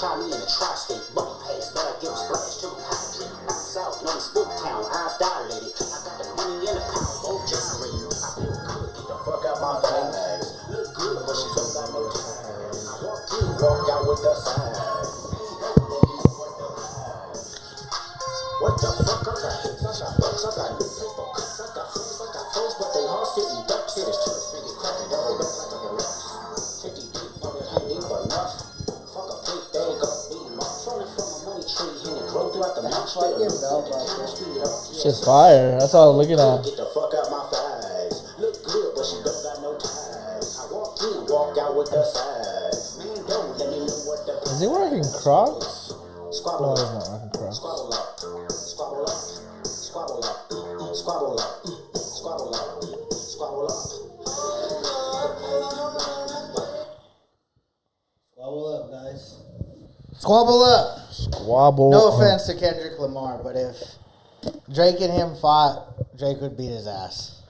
try me in the tri-state, butt pass, but I give a splash to hydrate. Down south, known as Spooktown, eyes dilated. I got the money in the pound, both generated. I feel good, get the fuck out my face. Look good, but she don't got no time. I walked in, walked out with the sign. What the fuck? I got hits, I got bucks, I got new paper cuts, I got friends, I got foes, but they all sitting ducks. It is too freaking cracking, they don't like a deluxe. 50 deep, but it ain't deep enough. Fuck a pig, they ain't gonna beat him up. Falling from a money tree, and it grow throughout the month. Shit's fire. That's all I'm looking at. Get the fuck out my thighs. Look good, but she don't got no ties. I walked in, walked out with the size. Man, don't let me know what the. Is he wearing Crocs? Squabble No, he's up. not wearing Crocs. Squabble up. Squabble up. Squabble up. Squabble up. Squabble up. Squabble up. Squabble up, guys. Squabble up. Squabble. No offense to Kendrick Lamar, but if Drake and him fought, Drake would beat his ass.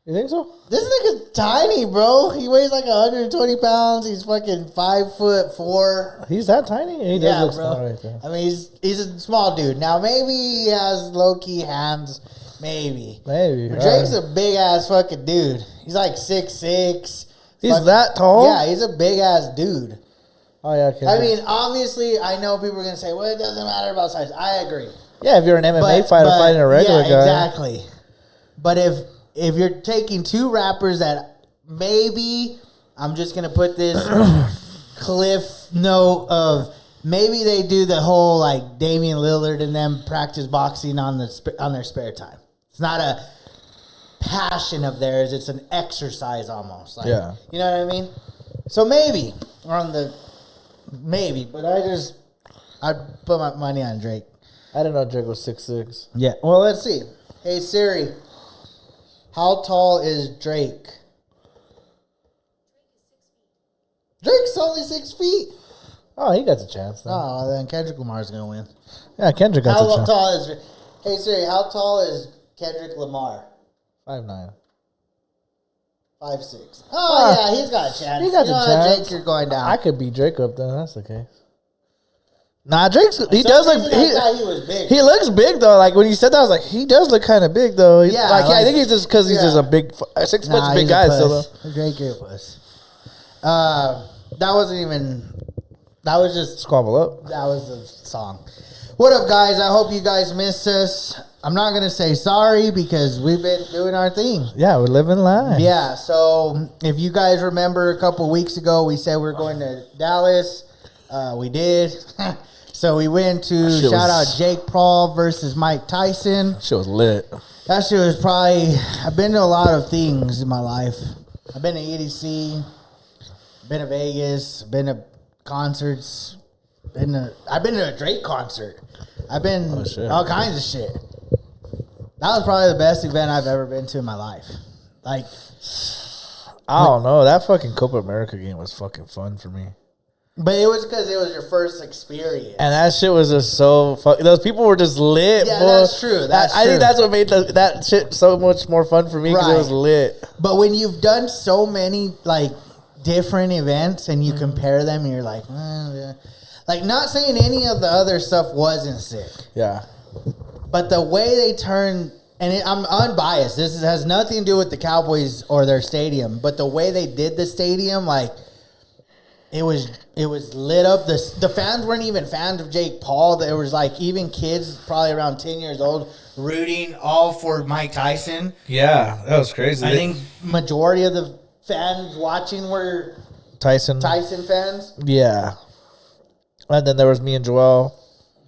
You think so? This nigga's tiny, bro. He weighs like 120 pounds. He's fucking 5'4". He's that tiny? He does Yeah, look bro. small right there. I mean, he's a small dude. Now, maybe he has low-key hands. Maybe. Maybe. But Drake's a big-ass fucking dude. He's like 6'6". He's that tall? Yeah, he's a big-ass dude. Oh, yeah. Okay. I mean, obviously, I know people are going to say, well, it doesn't matter about size. I agree. yeah, if you're an MMA fighter fighting a regular yeah, guy. exactly. But if you're taking two rappers that maybe, I'm just going to put this cliff note of maybe they do the whole like Damian Lillard and them practice boxing on their spare time. It's not a passion of theirs. It's an exercise almost. Like, Yeah. You know what I mean? So maybe but I'd put my money on Drake. I didn't know Drake was 6'6". Yeah. Well, let's see. Hey Siri, how tall is Drake? Drake's only 6 feet. Oh, he got a chance. Then. Oh, then Kendrick Lamar's gonna win. Yeah, Kendrick got a How chance. tall is? Hey Siri, how tall is Kendrick Lamar? 5'9". 5'6". Oh yeah, he's got a chance. He got you a know chance. Jake, you're going down. I could beat Drake up then. That's the case. Nah, he does look. I thought he was big. He looks big though. Like when you said that, I was like, he does look kind of big though. Yeah, I think he's just because he's just a big 6 foot's a big he's guy. puss. Still though. Drake, you're a puss. That wasn't even. That was just. Squabble up. That was the song. What up, guys? I hope you guys missed us. I'm not going to say sorry because we've been doing our thing. Yeah, we're living life. Yeah, so if you guys remember a couple weeks ago, we said we were going to Dallas. We did. So we went to shout out Jake Paul versus Mike Tyson. Shit was lit. That shit was probably... I've been to a lot of things in my life. I've been to EDC, been to Vegas, been to concerts, I've been to a Drake concert. I've been all kinds of shit. That was probably the best event I've ever been to in my life. Like, I don't know. That fucking Copa America game was fucking fun for me. but it was because it was your first experience. And that shit was just so fucking... Those people were just lit. Yeah, fool. that's true. I think that's what made that shit so much more fun for me because it was lit. But when you've done so many, like, different events and you compare them and you're like, yeah. Like, not saying any of the other stuff wasn't sick. Yeah. But the way they turn, and I'm unbiased. This has nothing to do with the Cowboys or their stadium. But the way they did the stadium, like, it was lit up. The fans weren't even fans of Jake Paul. There was, like, even kids probably around 10 years old rooting all for Mike Tyson. Yeah, that was crazy. I think majority of the fans watching were Tyson fans. Yeah. And then there was me and Joel.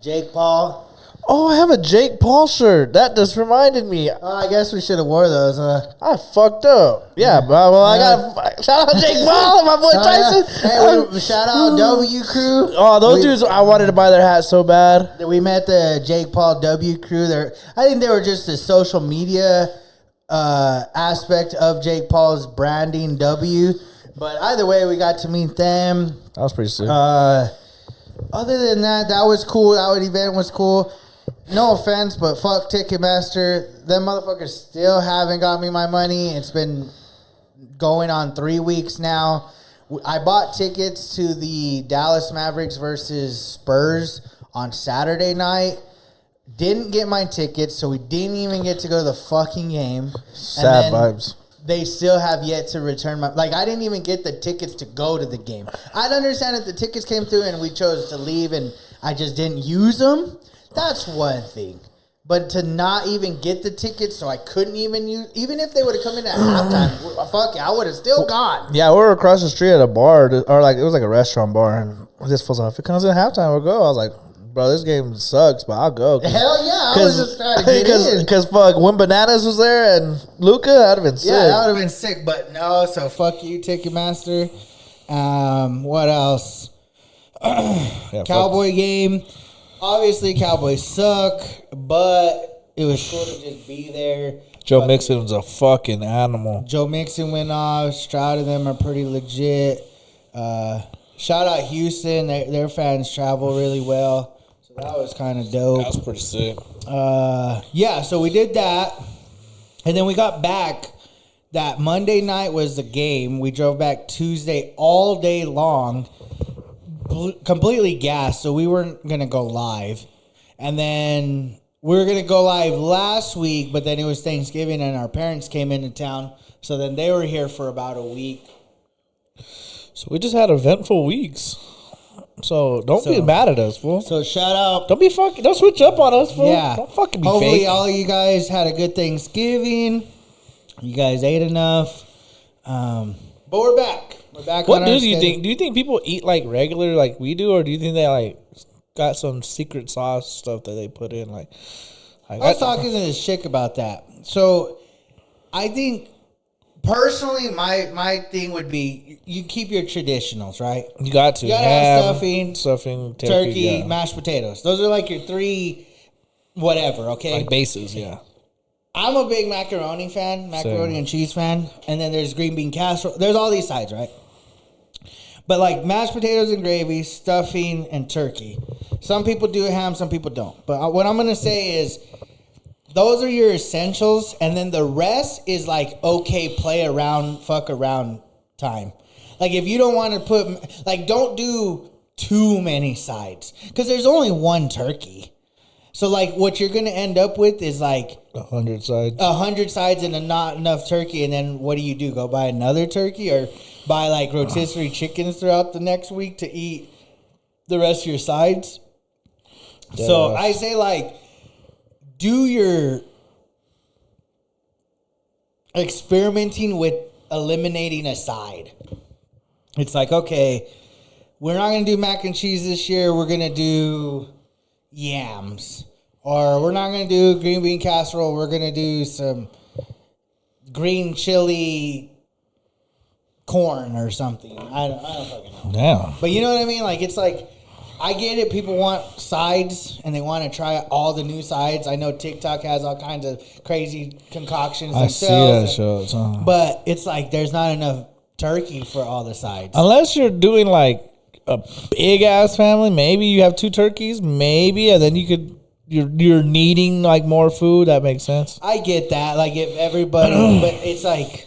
Jake Paul. Oh, I have a Jake Paul shirt. That just reminded me. I guess we should have wore those. I fucked up. Yeah, well, I got shout out Jake Paul and my boy Tyson. Hey, shout out W Crew. Oh, those dudes! I wanted to buy their hat so bad. We met the Jake Paul W Crew. I think they were just the social media aspect of Jake Paul's branding W. But either way, we got to meet them. That was pretty sick. Other than that, that was cool. That event was cool. No offense, but fuck Ticketmaster. Them motherfuckers still haven't got me my money. It's been going on 3 weeks now. I bought tickets to the Dallas Mavericks versus Spurs on Saturday night. Didn't get my tickets, so we didn't even get to go to the fucking game. Sad vibes. They still have yet to return my... Like, I didn't even get the tickets to go to the game. I'd understand if the tickets came through and we chose to leave and I just didn't use them. That's one thing. But to not even get the tickets, so I couldn't even use... Even if they would have come in at halftime, fuck it, I would have still gone. Yeah, we were across the street at a bar, or like it was like a restaurant bar, and this was like, if it comes in halftime, we'll go. I was like, bro, this game sucks, but I'll go. Hell yeah, I was just trying to get in. Because fuck, when Bananas was there and Luca, that'd have been sick. Yeah, that would have been sick, but no, so fuck you, Ticketmaster. What else? Cowboy game. Obviously, Cowboys suck, but it was cool to just be there. Joe Mixon's a fucking animal. Joe Mixon went off. Stroud of them are pretty legit. Shout out Houston. Their fans travel really well. So that was kind of dope. That was pretty sick. Yeah, so we did that. And then we got back. That Monday night was the game. We drove back Tuesday all day long. Completely gassed, so we weren't going to go live. And then we were going to go live last week, but then it was Thanksgiving and our parents came into town. So then they were here for about a week. So we just had eventful weeks. So don't be mad at us, fool. So shout out. Don't switch up on us, fool. Yeah. Don't fucking be Hopefully fake. all of you guys had a good Thanksgiving. You guys ate enough. But we're back. We're back. What do you think? Do you think people eat like regular like we do, or do you think they like got some secret sauce stuff that they put in? Like I was talking to this chick about that. So I think personally, my thing would be you keep your traditionals, right? You got to. You gotta have stuffing, turkey, yeah. mashed potatoes. Those are like your three, whatever. Okay, Like bases, yeah. I'm a big macaroni fan, macaroni and cheese fan, and then there's green bean casserole. There's all these sides, right? But like mashed potatoes and gravy, stuffing, and turkey. Some people do ham, some people don't. But what I'm going to say is those are your essentials, and then the rest is like, okay, play around, fuck around time. Like if you don't want to put, like don't do too many sides because there's only one turkey. So like what you're going to end up with is like 100 sides. 100 sides and not enough turkey, and then what do? Go buy another turkey or buy like rotisserie chickens throughout the next week to eat the rest of your sides? Yeah. So I say like do your experimenting with eliminating a side. It's like, okay, we're not going to do mac and cheese this year. We're going to do yams. Or we're not going to do green bean casserole. We're going to do some green chili corn or something. I don't fucking know. Damn. But you know what I mean? Like, it's like, I get it. People want sides and they want to try all the new sides. I know TikTok has all kinds of crazy concoctions I see themselves. that show. But it's like there's not enough turkey for all the sides. Unless you're doing like a big ass family, maybe you have 2 turkeys, maybe, and then you're needing like more food. That makes sense. I get that. Like if everybody, but it's like,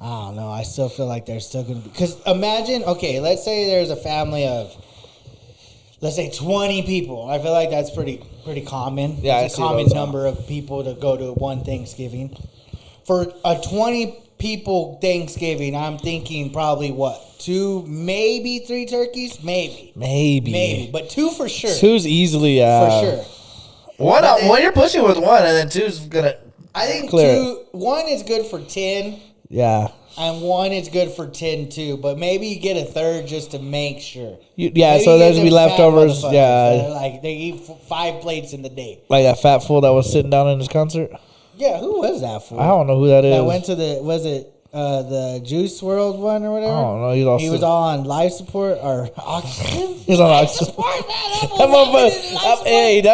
I don't know. I still feel like there's still going to be, because imagine, okay, let's say there's a family of, let's say 20 people. I feel like that's pretty common. Yeah, it's a common number of people to go to one Thanksgiving. For a 20 people Thanksgiving, I'm thinking probably what? 2, maybe 3 turkeys? Maybe. But 2 for sure. 2's easily, for sure. One you're pushing with 1, and then 2's gonna. I think clear. 1 is good for 10. Yeah. And 1 is good for 10 too, but maybe you get a third just to make sure. So there's gonna be leftovers. Yeah, like they eat 5 plates in the day. Like that fat fool that was sitting down in his concert. Yeah, who was that for? I don't know who that is. That went to the Juice World one or whatever? I don't know. He was all on life support or oxygen. He's on life support. That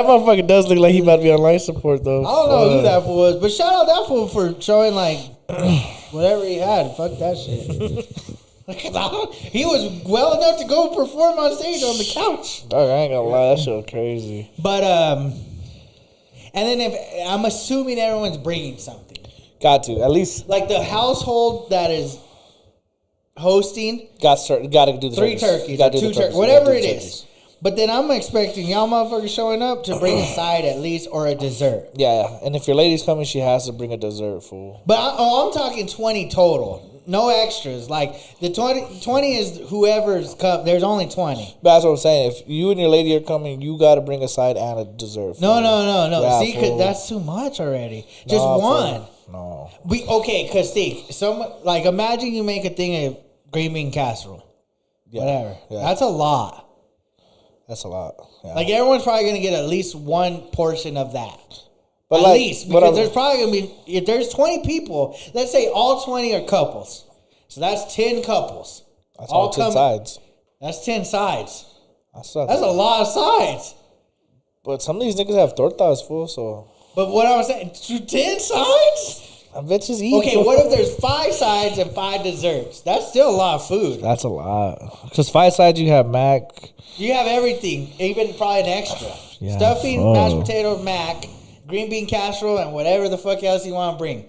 motherfucker does look like he about to be on life support though. I don't know who that fool was, but shout out that fool for showing like whatever he had. Fuck that shit. He was well enough to go perform on stage on the couch. I ain't gonna lie, that shit was crazy. But and then if I'm assuming everyone's bringing something. Got to at least like the household that is hosting, got to do the 3 turkeys, or 2 turkeys, whatever it is. But then I'm expecting y'all motherfuckers showing up to bring a side at least or a dessert. Yeah, and if your lady's coming, she has to bring a dessert, fool. But I'm talking 20 total. No extras. Like, the 20 is whoever's come. There's only 20. But that's what I'm saying. If you and your lady are coming, you got to bring a side and a dessert. Fool. No. Yeah, see, because that's too much already. Just Nah, one. Fool. No. Because see, like, imagine you make a thing of green bean casserole. Yeah. Whatever. Yeah. That's a lot. That's a lot. Yeah. Like, everyone's probably going to get at least one portion of that. But at like, least. Because there's probably going to be, if there's 20 people, let's say all 20 are couples. So that's 10 couples. That's all 10 sides. That's 10 sides. That's a lot of sides. But some of these niggas have tortas, fool, so. But what I was saying, 10 sides? I bet you eat. Okay, what if there's 5 sides and 5 desserts? That's still a lot of food. That's a lot. Because 5 sides, you have mac. You have everything, even probably an extra. Yeah, Stuffing, mashed potato, mac, green bean casserole, and whatever the fuck else you want to bring.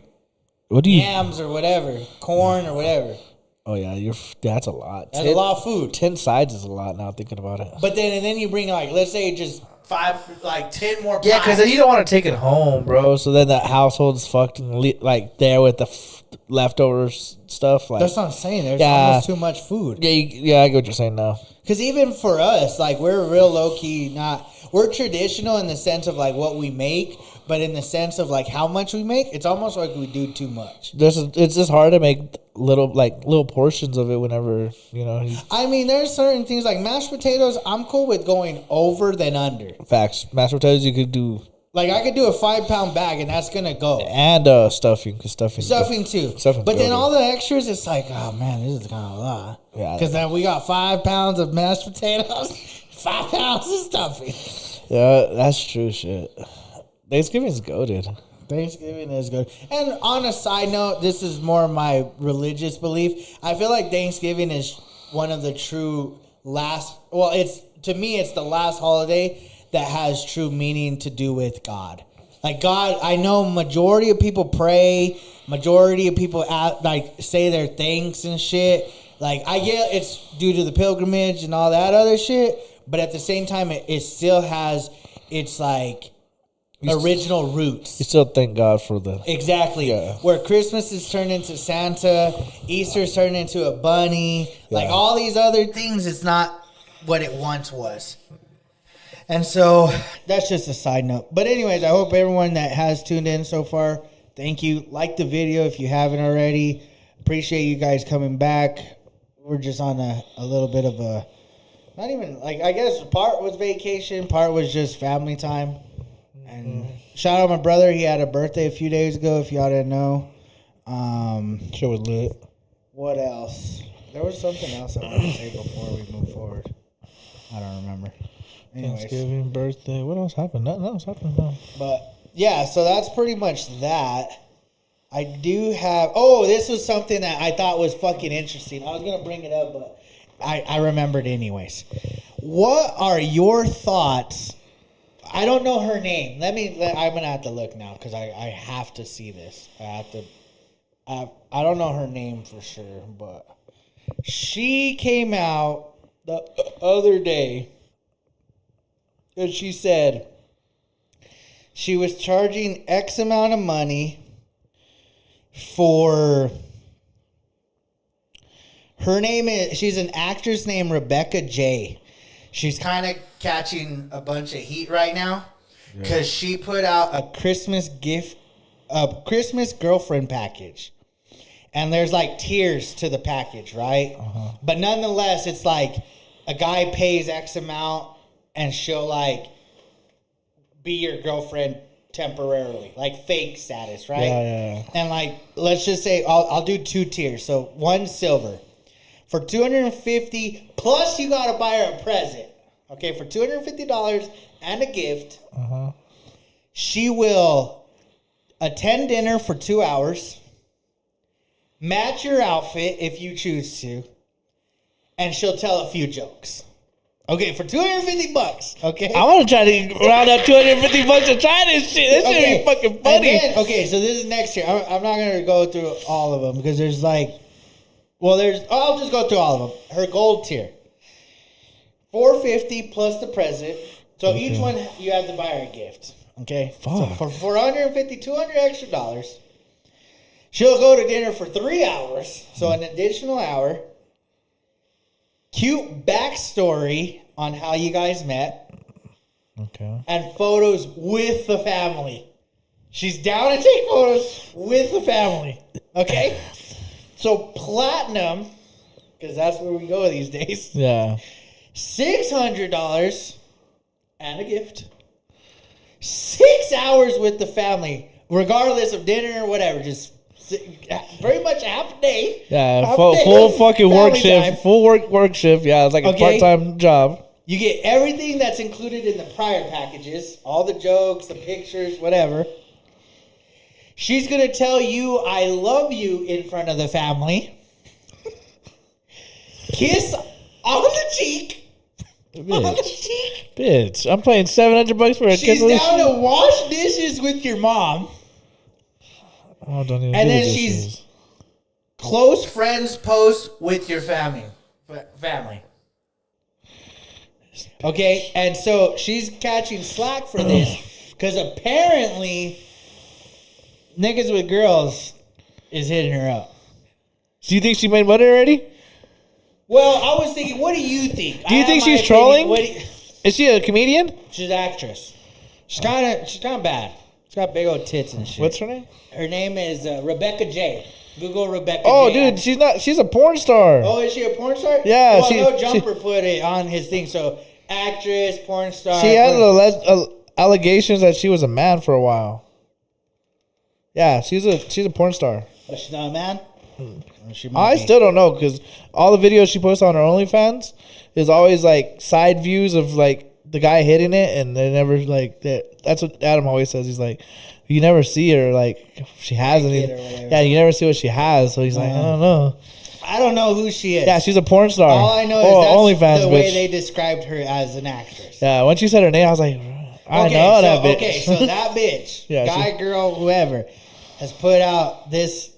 What do you? Yams or whatever, corn or whatever. Oh yeah, that's a lot. That's a lot of food. 10 sides is a lot now thinking about it. But then you bring like, let's say just 10 more. Yeah, because then you don't want to take it home, bro. So then that household's fucked and like there with the leftovers stuff. Like that's what I'm saying. There's almost too much food. Yeah, I get what you're saying now. Because even for us, like we're real low key. We're traditional in the sense of like what we make. But in the sense of like how much we make, it's almost like we do too much. It's just hard to make little portions of it whenever, you know. I mean, there's certain things like mashed potatoes. I'm cool with going over than under. Facts. Mashed potatoes you could do. Like I could do a 5-pound bag and that's gonna go. And stuffing, because stuffing too. But then all the extras, it's like, oh man, this is kind of a lot. Yeah. Because then we got 5 pounds of mashed potatoes, 5 pounds of stuffing. Yeah, that's true shit. Thanksgiving's goated. Thanksgiving is good. And on a side note, this is more my religious belief. I feel like Thanksgiving is one of the true last. Well, to me, it's the last holiday that has true meaning to do with God. Like God, I know majority of people pray. Majority of people say their thanks and shit. Like I get it's due to the pilgrimage and all that other shit. But at the same time, it still has its like. Original roots. You still thank God for the exactly. Yeah. Where Christmas is turned into Santa, Easter's turned into a bunny, like all these other things. It's not what it once was. And so that's just a side note. But anyways, I hope everyone that has tuned in so far, thank you. Like the video if you haven't already. Appreciate you guys coming back. We're just on a little bit of a, not even like I guess part was vacation, part was just family time. And shout out my brother. He had a birthday a few days ago, if y'all didn't know. Shit was lit. What else? There was something else I wanted to say before we move forward. I don't remember. Anyways. Thanksgiving, birthday. What else happened? Nothing else happened. No. But, yeah, so that's pretty much that. I do have... Oh, this was something that I thought was fucking interesting. I was going to bring it up, but I remembered anyways. What are your thoughts... I don't know her name. I'm going to have to look now because I have to see this. I don't know her name for sure, but she came out the other day and she said she was charging X amount of money for... Her name is... She's an actress named Rebecca J. She's kind of catching a bunch of heat right now because she put out a Christmas girlfriend package. And there's like tiers to the package, right? Uh-huh. But nonetheless, it's like a guy pays X amount and she'll like be your girlfriend temporarily, like fake status, right? Yeah. And like, let's just say I'll do 2 tiers. So one silver. For $250, plus you got to buy her a present. Okay, for $250 and a gift, she will attend dinner for 2 hours, match your outfit if you choose to, and she'll tell a few jokes. Okay, for $250, okay? I want to try to round up $250 to try this shit. This shit be fucking funny. Then, okay, so this is next year. I'm not going to go through all of them because there's like... Well, I'll just go through all of them. Her gold tier, $450 plus the present. So each one you have to buy her a gift. Okay, Fuck. So for $150, $200 extra dollars, she'll go to dinner for 3 hours. So an additional hour. Cute backstory on how you guys met. Okay. And photos with the family. She's down to take photos with the family. Okay? So platinum, because that's where we go these days. Yeah. $600 and a gift. 6 hours with the family, regardless of dinner or whatever. Just very much half a day. Yeah, Half a full, day full of fucking work family shift. time. Full work shift. Yeah, it's like a Okay. part-time job. You get everything that's included in the prior packages, all the jokes, the pictures, whatever. She's going to tell you, I love you in front of the family. Kiss on the cheek. On the Bitch. cheek. Bitch, I'm paying $700 for a She's kiss. down to wash dishes with your mom. Oh, don't even And do then this. she's close friends post with your family. Okay, and so she's catching slack for this because apparently niggas with girls is hitting her up. Do you think she made money already? Well, I was thinking, what do you think? Do you I think have my she's trolling? opinion. Is she a comedian? She's an actress. She's kind of bad. She's got big old tits and shit. What's her name? Her name is Rebecca J. Google Rebecca Oh, J. dude, she's a porn star. Oh, is she a porn star? Yeah, Well, she- No Jumper put it on his thing. So, actress, porn star. She had allegations that she was a man for a while. Yeah, she's a porn star. But she's not a man? She might I be. still don't know because all the videos she posts on her OnlyFans is always like side views of like the guy hitting it, and they never like that. That's what Adam always says. He's like, you never see her like if she has Naked anything. or whatever. Yeah, you never see what she has. So he's like, I don't know. I don't know who she is. Yeah, she's a porn star. All I know is OnlyFans that's the bitch. way they described her as an actress. Yeah, when she said her name, I was like, I know that bitch. Okay, so that bitch, Yeah, guy, girl, whoever, has put out this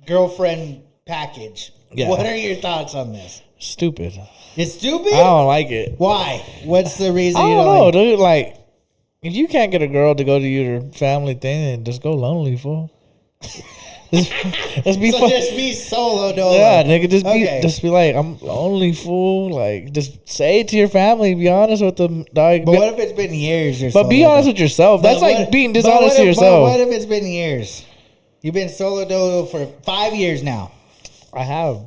girlfriend package. Yeah. What are your thoughts on this? Stupid. It's stupid? I don't like it. Why? What's the reason I you don't don't know, like it? dude. Like, if you can't get a girl to go to your family thing, then just go lonely, fool. Let's be So fun. just be solo, dolo. Yeah, nigga, Okay. just be like, I'm lonely, fool. Like, just say it to your family. Be honest with them, dog. But what if it's been years or But be honest with yourself. That's like being dishonest to But yourself. what if it's been years? You've been solo dolo for 5 years now. I have.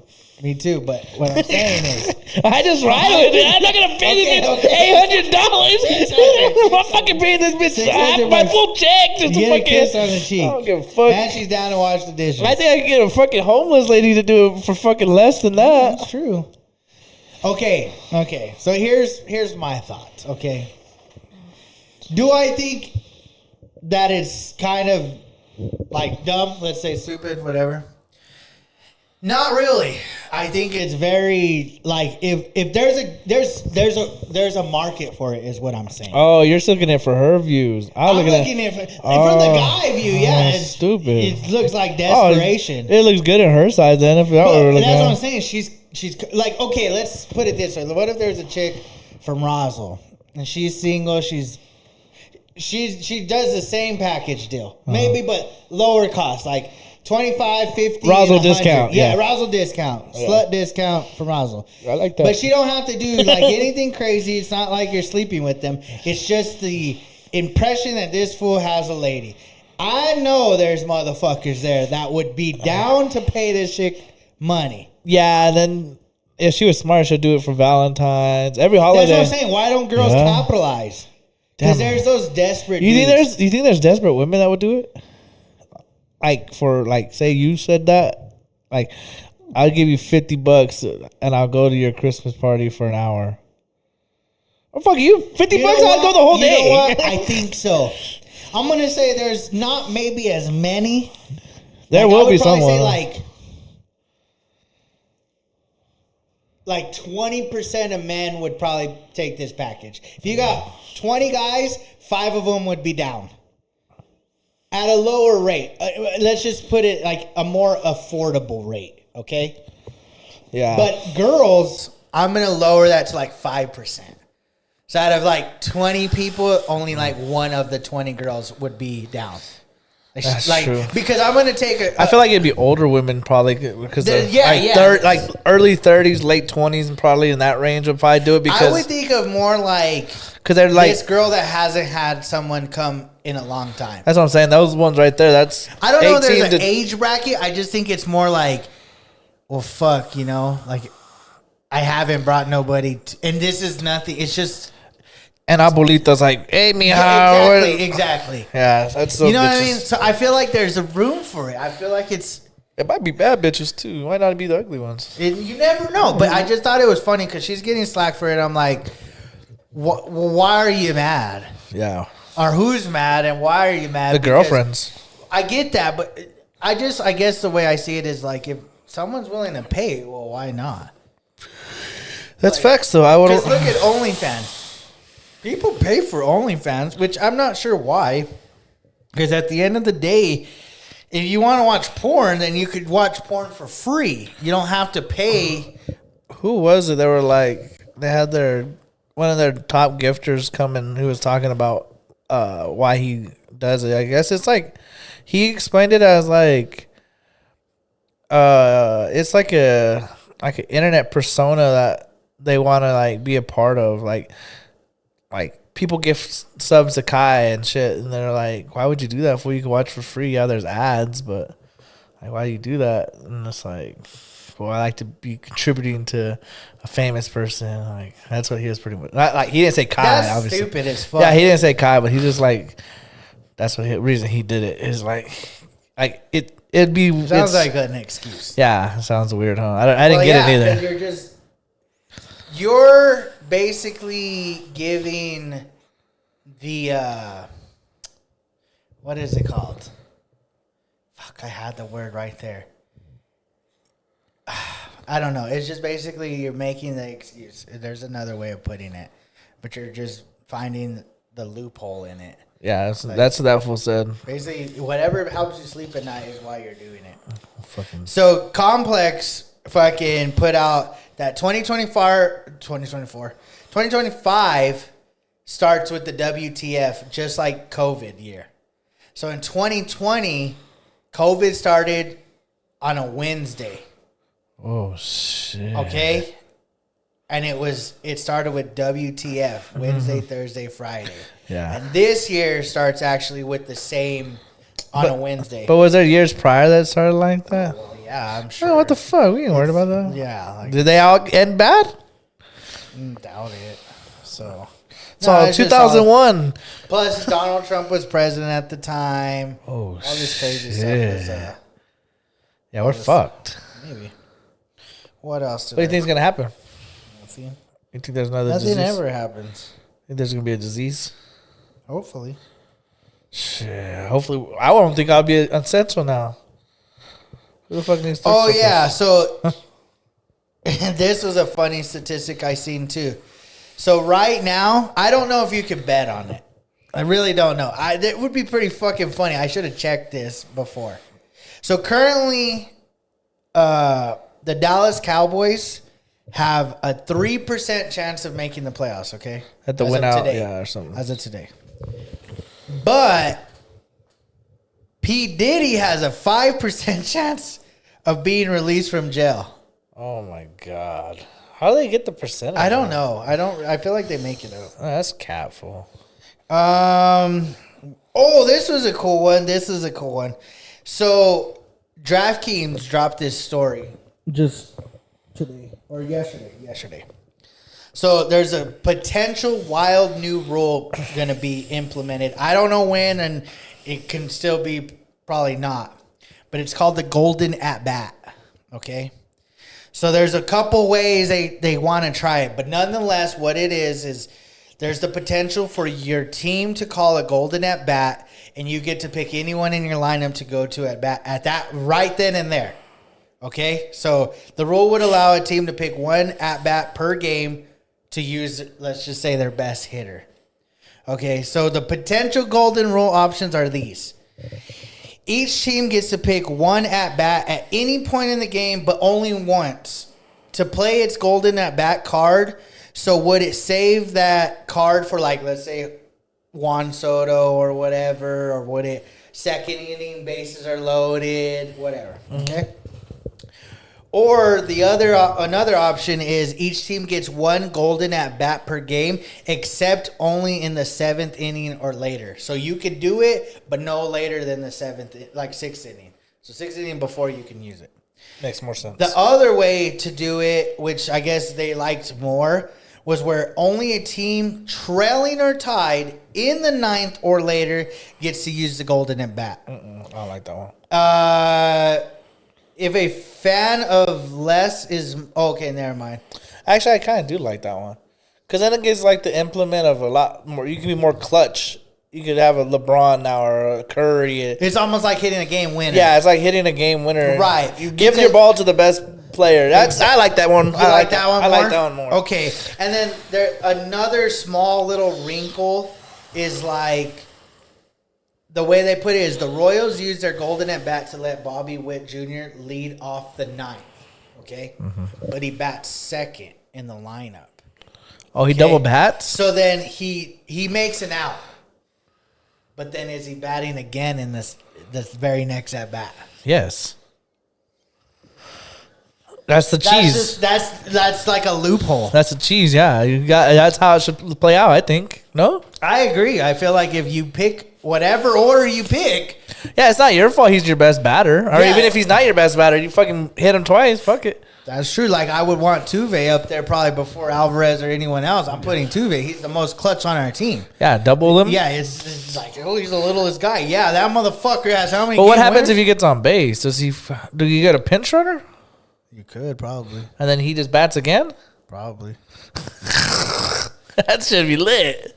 Me too, but what I'm saying is, I just ride with it. I'm not gonna pay this bitch $800. I'm fucking paying this bitch half my $600. full check. Just get to a fucking, kiss on the cheek. I don't give a fuck. And she's down to wash the dishes. I think I can get a fucking homeless lady to do it for fucking less than that. That's true. Okay. So here's my thoughts. Okay. Do I think that it's kind of like dumb? Let's say stupid, whatever. Not really. I think it's very like if there's a market for it is what I'm saying. Oh, you're looking at it for her views. I'm looking looking at it from the guy view. Yeah, oh, stupid. It looks like Oh, desperation. it looks good on her side then. If that But were looking that's what I'm at. saying. She's like, okay, let's put it this way. What if there's a chick from Roswell and she's single? She does the same package deal, maybe, but lower cost, like 25, 50, Roswell and 100. discount, yeah. Roswell discount, slut discount from Roswell. I like that. But she don't have to do like anything crazy. It's not like you're sleeping with them. It's just the impression that this fool has a lady. I know there's motherfuckers there that would be down to pay this chick money. Yeah, and then if she was smart, she'll do it for Valentine's. Every holiday. That's what I'm saying. Why don't girls Yeah. capitalize? Because Damn. there's those desperate You dudes. think there's desperate women that would do it? Like for like, say you said that, like I'll give you $50 and I'll go to your Christmas party for an hour. Oh fuck you, $50 You know I'll what? go the whole You day. know what? I think so. I'm gonna say there's not maybe as many. There Like, I will would be probably someone. say like 20% of men would probably take this package. If you got 20 guys, 5 of them would be down at a lower rate. Let's just put it like a more affordable rate. Okay. Yeah. But girls, I'm gonna lower that to like 5%. So out of like 20 people, only like one of the 20 girls would be down. That's like true. because I'm gonna take I feel like it'd be older women probably because like early 30s, late 20s, and probably in that range would probably do it because I would think of more like because they're like this girl that hasn't had someone come in a long time. that's what I'm saying. Those ones right there. That's I don't know if there's 18 an age bracket. I just think it's more like, well, fuck, you know, like I haven't brought nobody, and this is nothing. It's just. And abuelita's like, hey, mija. Yeah, exactly. Yeah, that's so you know bitches. what I mean? So I feel like there's a room for it. I feel like it's. It might be bad bitches too. Why not be the ugly ones? You never know. But I just thought it was funny because she's getting slack for it. I'm like, why are you mad? Yeah. Or who's mad and why are you mad? The girlfriends. I get that, but I guess the way I see it is like if someone's willing to pay, well, why not? That's facts though. I would Just look at OnlyFans. People pay for OnlyFans, which I'm not sure why. Because at the end of the day, if you want to watch porn, then you could watch porn for free. You don't have to pay. Who was it? They were like they had one of their top gifters come in who was talking about why he does it. I guess it's like he explained it as like it's like an internet persona that they want to like be a part of, like people give subs to Kai and shit, and they're like, why would you do that if you can watch for free? Yeah, there's ads, but like, why do you do that? And it's like, well, I like to be contributing to a famous person. Like that's what he was pretty much. Not like he didn't say Kai. That's obviously. stupid as fuck. Yeah, he didn't say Kai, but he just like that's what reason he did it is like it'd be Sounds like an excuse. Yeah, sounds weird, huh? I didn't get it either. You're basically giving the what is it called? Fuck, I had the word right there. I don't know. It's just basically you're making the excuse. There's another way of putting it, but you're just finding the loophole in it. Yeah, that's what that fool said. Basically, whatever helps you sleep at night is why you're doing it. Fucking. So Complex fucking put out that 2025 starts with the WTF, just like COVID year. So in 2020, COVID started on a Wednesday. Oh shit. Okay. And it started with WTF, Wednesday, Thursday, Friday. Yeah. And this year starts actually with the same on a Wednesday. But was there years prior that started like that? Well, yeah, I'm sure. Oh, what the fuck? We ain't worried about that. Yeah. Like, Did they all end bad? doubt it. So. So 2001. Plus, Donald Trump was president at the time. Oh, all this crazy shit. stuff was, Yeah, we're fucked. maybe. What else? What do you think is gonna happen? Nothing. You think there's another Nothing disease? ever happens. Think there's gonna be a disease? Hopefully. Shit. Hopefully, I don't think I'll be on Central now. Who the fuck needs to? Oh yeah. So this was a funny statistic I seen too. So right now, I don't know if you can bet on it. I really don't know. It would be pretty fucking funny. I should have checked this before. So currently, the Dallas Cowboys have a 3% chance of making the playoffs. Okay, At the As win of out, today. yeah, or something. As of today. But P. Diddy has a 5% chance of being released from jail. Oh my god. How do they get the percentage? I don't know. I feel like they make it up. Oh, that's catful. Oh, this was a cool one. This is a cool one. So DraftKings dropped this story just today or yesterday. So there's a potential wild new rule going to be implemented. I don't know when, and it can still be probably not. But it's called the Golden at Bat. Okay? So there's a couple ways they want to try it. But nonetheless, what it is there's the potential for your team to call a Golden at Bat, and you get to pick anyone in your lineup to go to at bat at that right then and there. Okay? So the rule would allow a team to pick one at bat per game to use, let's just say, their best hitter. Okay, so the potential golden rule options are these. Each team gets to pick one at bat at any point in the game, but only once. to play its golden at bat card. So would it save that card for like, let's say, Juan Soto or whatever, or would it second inning bases are loaded, whatever? Okay. Or another option is each team gets one golden at bat per game, except only in the 7th inning or later. So you could do it, but no later than the 6th inning. So 6th inning before you can use it. Makes more sense. The other way to do it, which I guess they liked more, was where only a team trailing or tied in the 9th or later gets to use the golden at bat. I don't like that one. If a fan of less is okay, never mind. Actually, I kind of do like that one. Because then it gives like the implement of a lot more. You can be more clutch. You could have a LeBron now or a Curry. It's almost like hitting a game winner. Yeah, it's like hitting a game winner. Right. You give your ball to the best player. I like that one. I like that one more? I like that one more. Okay. And then another small little wrinkle is like, the way they put it is the Royals used their golden at bat to let Bobby Witt Jr. lead off the 9th. Okay? Mm-hmm. But he bats second in the lineup. Oh, he double bats? So then he makes an out. But then is he batting again in this very next at bat? Yes. That's the cheese. That's like a loophole. That's the cheese, yeah. That's how it should play out, I think. No? I agree. I feel like if you pick whatever order you pick. Yeah, it's not your fault he's your best batter. Or Yeah. even if he's not your best batter, you fucking hit him twice. Fuck it. That's true. Like, I would want Tuve up there probably before Alvarez or anyone else. I'm putting Tuve. He's the most clutch on our team. Yeah, double him. Yeah, it's like, oh, he's the littlest guy. Yeah, that motherfucker has how many But what game happens winners? if he gets on base? Do you get a pinch runner? You could, probably. And then he just bats again? Probably. That should be lit.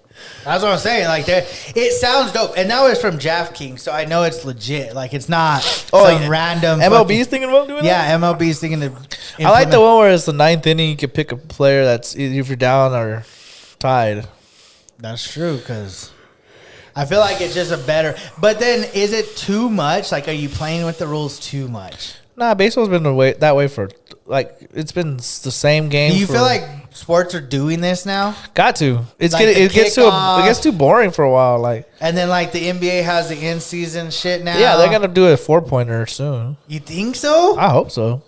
That's what I'm saying. Like, it sounds dope. And that was from DraftKings, so I know it's legit. Like, it's not some random. MLB's thinking about doing that? Yeah, MLB's thinking to. I like the one where it's the 9th inning. You can pick a player that's either if you're down or tied. That's true, because I feel like it's just a better. But then, is it too much? Like, are you playing with the rules too much? Nah, baseball's been that way for, like, it's been the same game. Do you feel like sports are doing this now? Got to. Like the It gets too boring for a while. Like, And then, like, the NBA has the in-season shit now. yeah, they're gonna do a 4-pointer soon. You think so? I hope so.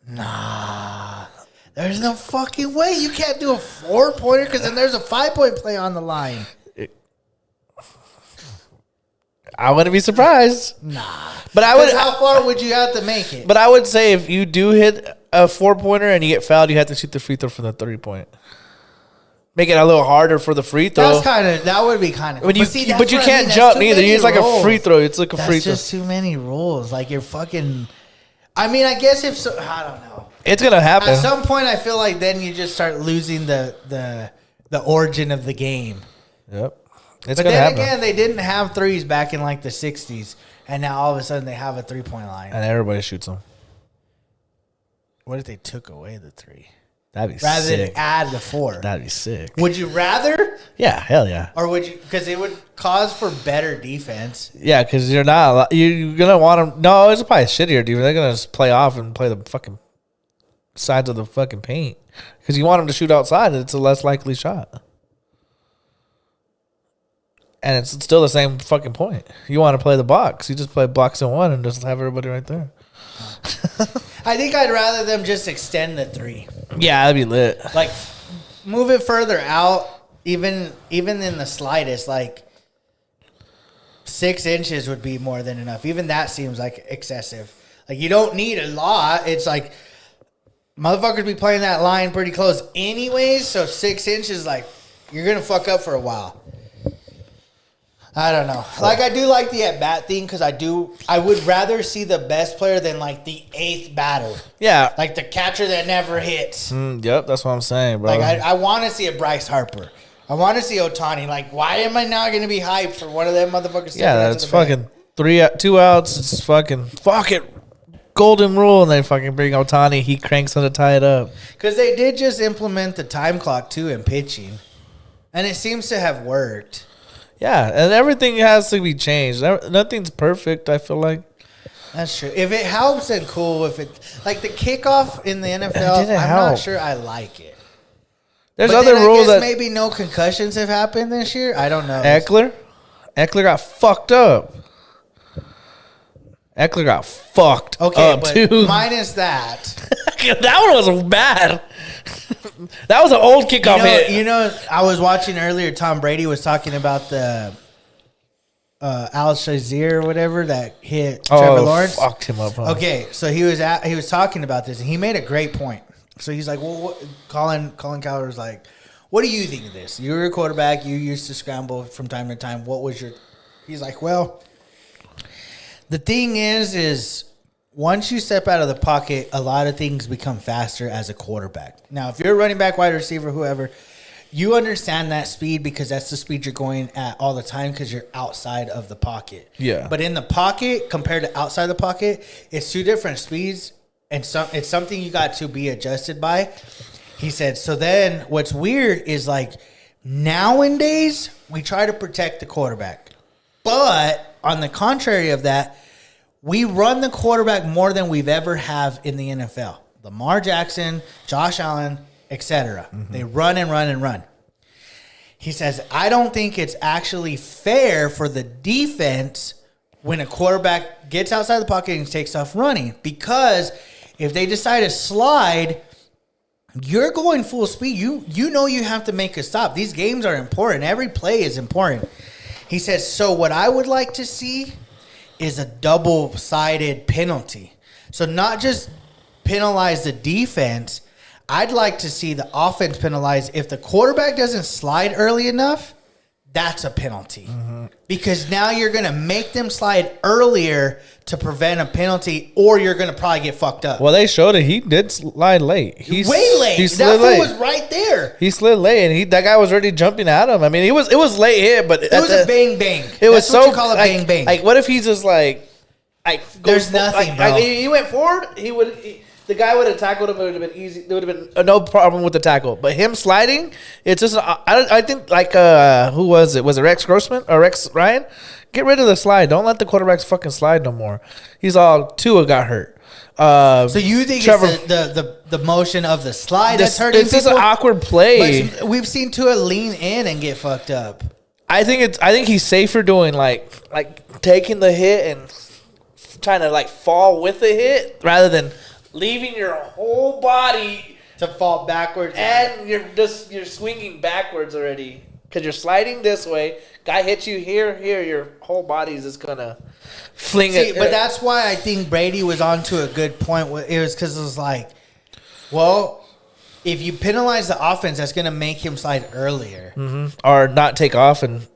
Nah. There's no fucking way. You can't do a 4-pointer because then there's a 5-point play on the line. I wouldn't be surprised. Nah. But I would. How far would you have to make it? But I would say if you do hit a 4-pointer and you get fouled, you have to shoot the free throw from the 3-point. Make it a little harder for the free throw. That would be kind of. But you can't jump neither. It's like a free throw. It's like a free throw. That's just too many rules. Like, you're fucking. I mean, I guess I don't know. It's gonna happen. At some point, I feel like then you just start losing the origin of the game. Yep. But then again, they didn't have threes back in like the 60s, and now all of a sudden they have a 3-point line. And everybody shoots them. What if they took away the 3? That'd be Rather sick. than add the 4. That'd be sick. Would you rather? Yeah, hell yeah. Or would you? Because it would cause for better defense. Yeah, because you're not. You're gonna want them. No, it's probably shittier, dude. They're gonna just play off and play the fucking sides of the fucking paint because you want them to shoot outside. It's a less likely shot. And it's still the same fucking point. You want to play the box. You just play blocks in one and just have everybody right there. I think I'd rather them just extend the 3. Yeah, that'd be lit. Like, move it further out, even in the slightest. Like, 6 inches would be more than enough. Even that seems like excessive. Like, you don't need a lot. It's like, motherfuckers be playing that line pretty close anyways, so 6 inches, like, you're going to fuck up for a while. I don't know. Like, I do like the at-bat thing because I would rather see the best player than, like, the 8th batter. Yeah. Like, the catcher that never hits. Yep, that's what I'm saying, bro. Like, I want to see a Bryce Harper. I want to see Ohtani. Like, why am I not going to be hyped for one of them motherfuckers? Yeah, that's fucking 2 outs. It's fucking, fuck it. Golden rule. And they fucking bring Ohtani. He cranks them to tie it up. Because they did just implement the time clock, too, in pitching. And it seems to have worked. Yeah, and everything has to be changed. Nothing's perfect, I feel like. That's true. If it helps, then cool. If it like the kickoff in the NFL, didn't I'm help. not sure I like it. There's But other then I rules guess that maybe no concussions have happened this year. I don't know. Eckler got fucked up. Eckler got fucked Okay, up but too. minus that. That one was bad. That was an old kickoff hit. I was watching earlier. Tom Brady was talking about the Al Shazier or whatever that hit Trevor Lawrence. Fucked him up. Huh? Okay, so he was talking about this, and he made a great point. So he's like, "Well, Colin Cowherd was like, what do you think of this? You were a quarterback. You used to scramble from time to time. What was your?" He's like, "Well, the thing is once you step out of the pocket, a lot of things become faster as a quarterback. Now, if you're a running back, wide receiver, whoever." You understand that speed because that's the speed you're going at all the time because you're outside of the pocket. Yeah. But in the pocket compared to outside the pocket, it's two different speeds, and it's something you got to be adjusted by. He said, so then what's weird is like nowadays we try to protect the quarterback. But on the contrary of that, we run the quarterback more than we've ever have in the NFL. Lamar Jackson, Josh Allen, etc. They run and run and run. He says, I don't think it's actually fair for the defense when a quarterback gets outside the pocket and takes off running, because if they decide to slide, you're going full speed. You know you have to make a stop. These games are important. Every play is important. He says, so what I would like to see is a double-sided penalty. So not just penalize the defense, I'd like to see the offense penalized. If the quarterback doesn't slide early enough, that's a penalty. Because now you're going to make them slide earlier to prevent a penalty, or you're going to probably get fucked up. Well, they showed it. He did slide late. Way late. He That slid fool late. was right there. He slid late, and that guy was already jumping at him. I mean, it was late hit, but It was a bang bang. It was That's what so you call a like, bang bang. Like, what if he's just like There's nothing, bro. He went forward. The guy would have tackled him. It would have been easy. There would have been no problem with the tackle. But him sliding, it's just I think like who was it? Was it Rex Grossman or Rex Ryan? Get rid of the slide. Don't let the quarterbacks fucking slide no more. He's all Tua got hurt. So you think it's the motion of the slide that's hurting It's just people? an awkward play. But we've seen Tua lean in and get fucked up. I think he's safer doing like taking the hit and trying to like fall with the hit rather than leaving your whole body To fall backwards. and you're swinging backwards already because you're sliding this way. Guy hits you here, your whole body is just gonna fling See, it. but that's why I think Brady was onto a good point. It was because it was like, well, if you penalize the offense, that's going to make him slide earlier. or not take off and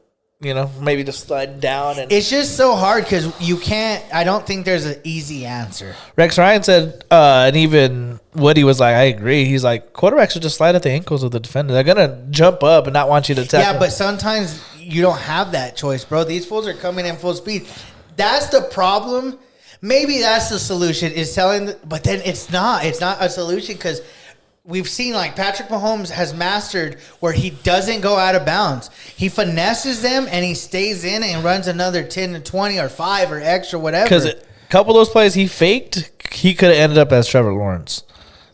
maybe just slide down. And It's just so hard because you can't. I don't think there's an easy answer. Rex Ryan said, and even Woody was like, I agree. He's like, quarterbacks should just slide at the ankles of the defender. They're gonna jump up and not want you to tackle. Yeah, but sometimes you don't have that choice, bro. These fools are coming in full speed. That's the problem. Maybe that's the solution, is telling, but then it's not. It's not a solution because we've seen like Patrick Mahomes has mastered where he doesn't go out of bounds. He finesses them and he stays in and runs another 10 to 20 or 5 or extra, whatever. Because a couple of those plays he faked, he could have ended up as Trevor Lawrence.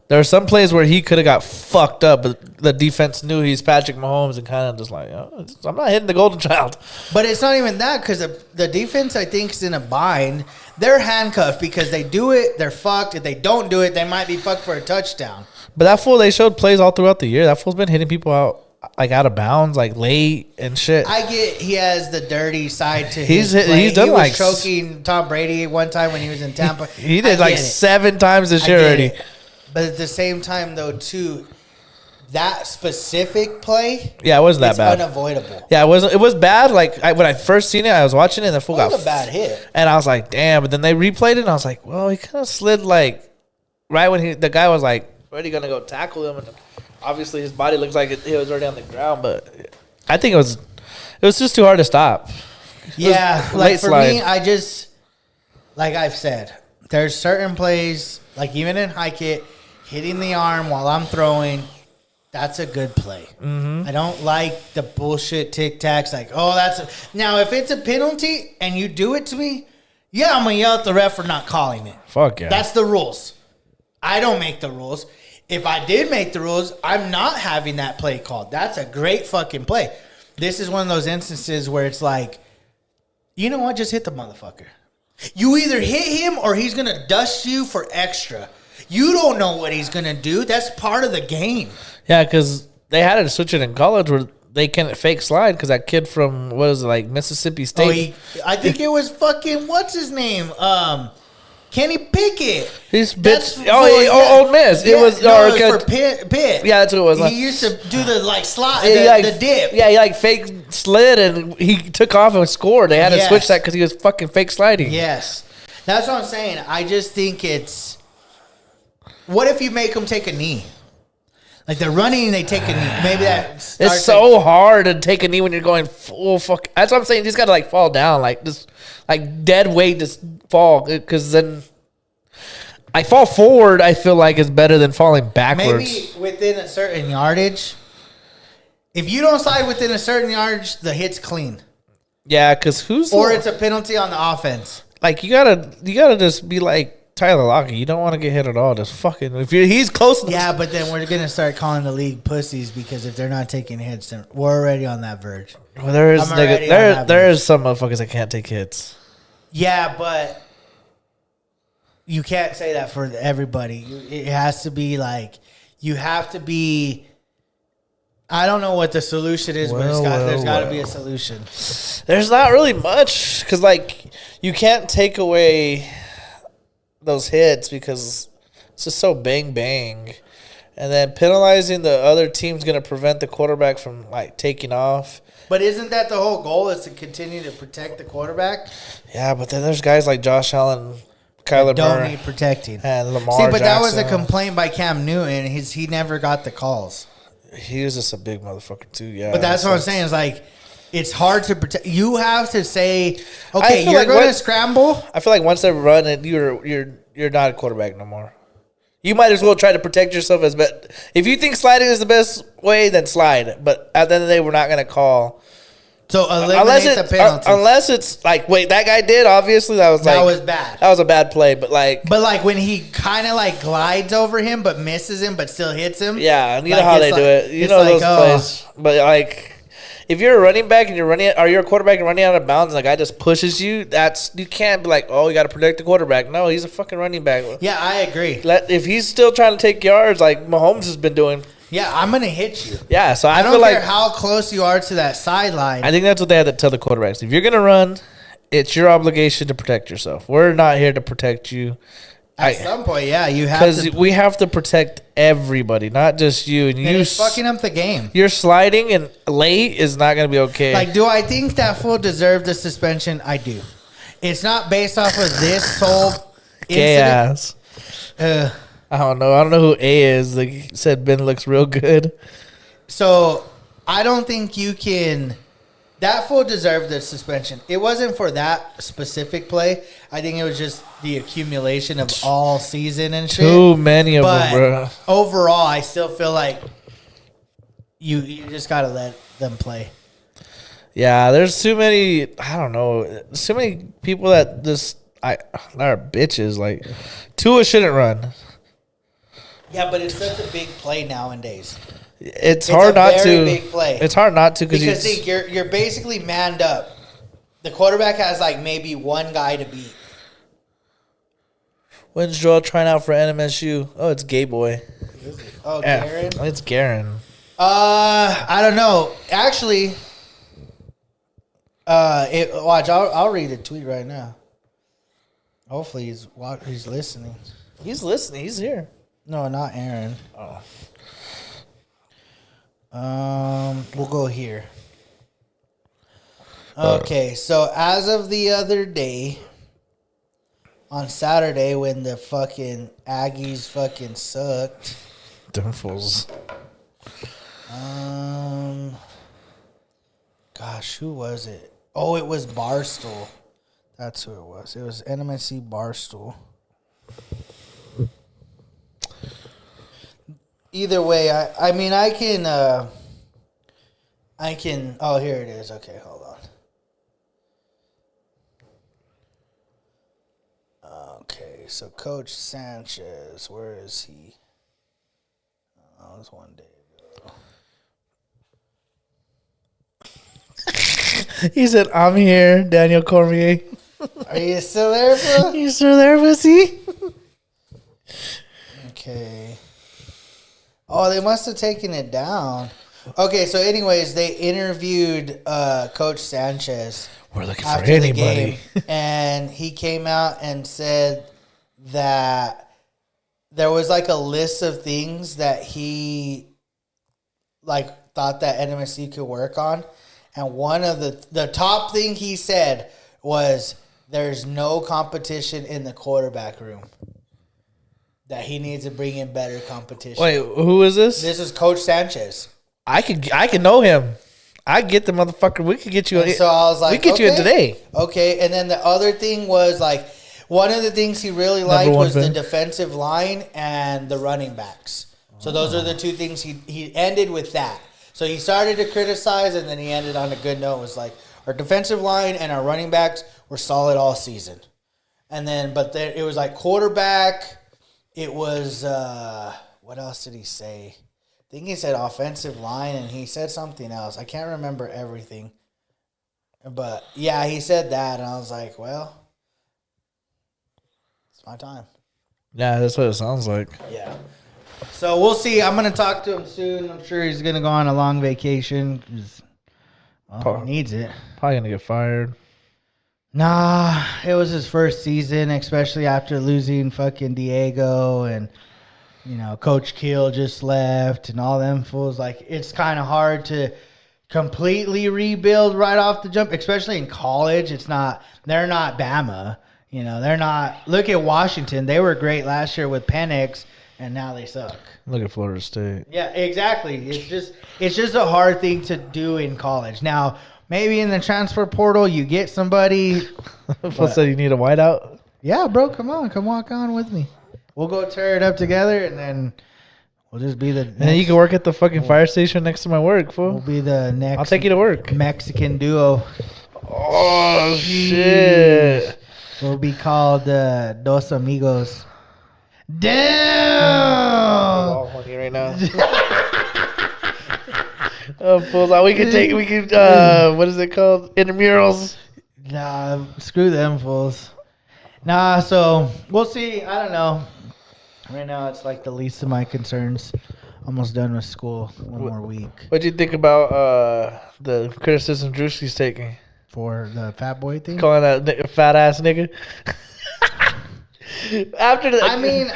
There are some plays where he could have got fucked up, but the defense knew he's Patrick Mahomes and kind of just like, I'm not hitting the golden child. But it's not even that, because the defense, I think, is in a bind. They're handcuffed because they do it, they're fucked. If they don't do it, they might be fucked for a touchdown. But that fool, they showed plays all throughout the year. That fool's been hitting people out of bounds, like late and shit. I get he has the dirty side to He's his play. he's done he was like choking Tom Brady one time when he was in Tampa. He I did like get it. 7 times this I year get already. it. But at the same time, though, too, that specific play, Yeah, it wasn't that it's bad. unavoidable. Yeah, it was bad. Like when I first seen it, I was watching it and the fool It got was a bad hit. and I was like, damn. But then they replayed it and I was like, well, he kind of slid like right when the guy was like already gonna go tackle him, and obviously his body looks like he was already on the ground. But I think it was just too hard to stop. Yeah, was like late for slide. me, I just, like I've said, there's certain plays, like even in high kick, hitting the arm while I'm throwing, that's a good play. I don't like the bullshit tic tacs. Like, oh, now if it's a penalty and you do it to me, Yeah, I'm gonna yell at the ref for not calling it. Fuck yeah. That's the rules. I don't make the rules. If I did make the rules, I'm not having that play called. That's a great fucking play. This is one of those instances where it's like, you know what? Just hit the motherfucker. You either hit him or he's gonna dust you for extra. You don't know what he's gonna do. That's part of the game. Yeah, because they had to switch it in college where they can't fake slide because that kid from, what is it, like Mississippi State? I think it was fucking, what's his name? Kenny Pickett. He's That's bitch. Old Miss. Yeah, it was, no, or it was for Pitt. Yeah, that's what it was. He used to do the like slide, Yeah, the dip. Yeah, he like fake slid and he took off and scored. They had to Yes. switch that because he was fucking fake sliding. Yes, that's what I'm saying. I just think it's. What if you make them take a knee? Like they're running and they take a knee. Maybe that. It's so hard to take a knee when you're going full fuck. That's what I'm saying. You just got to like fall down, like just like dead weight, just fall. Because then I fall forward. I feel like is better than falling backwards. Maybe within a certain yardage. If you don't slide within a certain yardage, the hit's clean, Yeah, because who's or it's a penalty on the offense. like you gotta just be like Tyler Lockett. You don't want to get hit at all. Just fucking he's close. Yeah, but then we're gonna start calling the league pussies because if they're not taking hits, then we're already on that verge. Well, there is I'm already on that there verge. is some motherfuckers that can't take hits. Yeah, but you can't say that for everybody. It has to be like you have to be. I don't know what the solution is, but there's got to be a solution. There's not really much because like you can't take away those hits because it's just so bang bang, and then penalizing the other team's gonna prevent the quarterback from like taking off. But isn't that the whole goal? Is to continue to protect the quarterback? Yeah, but then there's guys like Josh Allen, Kyler Don't Murray, need protecting. and Lamar. See, but that was a Jackson. complaint by Cam Newton. He never got the calls. He was just a big motherfucker too. Yeah, But that's what I'm saying. Is like it's hard to protect. You have to say, I okay, feel you're like going to what- scramble. I feel like once they run it, you're not a quarterback no more. You might as well try to protect yourself as best. If you think sliding is the best way, then slide. But at the end of the day, we're not going to call. So eliminate the penalty. Unless it's like, wait, that guy did. Obviously, that was bad. That was a bad play. But like, But like when he kind of like glides over him, but misses him, but still hits him. yeah, you like, know how it's they like- do it. You it's know like, those oh. plays. But like, if you're a running back and you're a quarterback and running out of bounds, and the guy just pushes you, you can't be like, oh, you got to protect the quarterback. No, he's a fucking running back. Yeah, I agree. If he's still trying to take yards, like Mahomes has been doing. Yeah, I'm gonna hit you. Yeah, so I I don't feel care like how close you are to that sideline. I think that's what they had to tell the quarterbacks. If you're gonna run, it's your obligation to protect yourself. We're not here to protect you. At some point, yeah, you have Because to. we have to protect everybody, not just you. And And you it's fucking up the game. you're sliding and late is not gonna be okay. Like, do I think that fool deserved the suspension? I do. It's not based off of this sole gay incident. ass. I don't know. I don't know who A is. Like he said, Ben looks real good. So I don't think you can. That fool deserved the suspension. It wasn't for that specific play. I think it was just the accumulation of all season and shit. Too many of But them, bro. overall, I still feel like you just gotta let them play. Yeah, there's too many. I don't know. There's too many people that are bitches. Like Tua shouldn't run. Yeah, but it's such a big play nowadays. It's hard a not very to. big play. It's hard not to Because see, you're basically manned up. The quarterback has like maybe one guy to beat. When's Joel trying out for NMSU? Oh, it's Gay Boy. Oh, Yeah, Garen? it's Garen. I don't know. Actually, watch. I'll read the tweet right now. Hopefully he's listening. He's listening. He's here. No, not Aaron. Oh. We'll go here. Okay, so as of the other day, on Saturday when the fucking Aggies fucking sucked. Them fools. Gosh, who was it? Oh, it was Barstool. That's who it was. It was NMSC Barstool. Either way, I mean, I can, oh, here it is. Okay, hold on. Okay, so Coach Sanchez, where is he? Oh, it was one day ago. He said, "I'm here, Daniel Cormier." Are you still there, bro? You still there, pussy? Okay. Oh, they must have taken it down. Okay, so anyways, they interviewed Coach Sanchez We're looking for after the anybody. game, and he came out and said that there was like a list of things that he like thought that NMSC could work on, and one of the top thing he said was there's no competition in the quarterback room. That he needs to bring in better competition. Wait, who is this? This is Coach Sanchez. I can know him. I get the motherfucker. We could get you. And so I was like, we get you in okay. today. Okay, and then the other thing was like one of the things he really liked Number one was the fan. defensive line and the running backs. So those are the two things he ended with that. So he started to criticize and then he ended on a good note. It was like our defensive line and our running backs were solid all season. And then but there, it was like quarterback. It was what else did he say? I think he said offensive line and he said something else. I can't remember everything. But yeah, he said that and I was like, well, it's my time. Yeah, that's what it sounds like. Yeah. So we'll see. I'm going to talk to him soon. I'm sure he's going to go on a long vacation 'cause, well, he needs it. Probably gonna get fired. Nah, it was his first season, especially after losing fucking Diego and, you know, Coach Keel just left and all them fools. Like, it's kind of hard to completely rebuild right off the jump, especially in college. They're not Bama. You know, they're not. Look at Washington. They were great last year with Penix, and now they suck. Look at Florida State. Yeah, exactly. It's just a hard thing to do in college. Now, maybe in the transfer portal you get somebody. What's that? You need a whiteout? Yeah, bro, come walk on with me. We'll go tear it up together, and then we'll just be the. And then you can work at the fucking fire station next to my work, fool. We'll be the next. I'll take you to work. Mexican duo. Oh shit! We'll be called Dos Amigos. Damn. All horny right now. Fools, we could what is it called? Intramurals. Nah, screw them fools. Nah, so we'll see. I don't know. Right now, it's like the least of my concerns. Almost done with school. One more week What'd you think about the criticism Drewski's taking? for the fat boy thing. Calling that fat ass nigga? After the, I mean,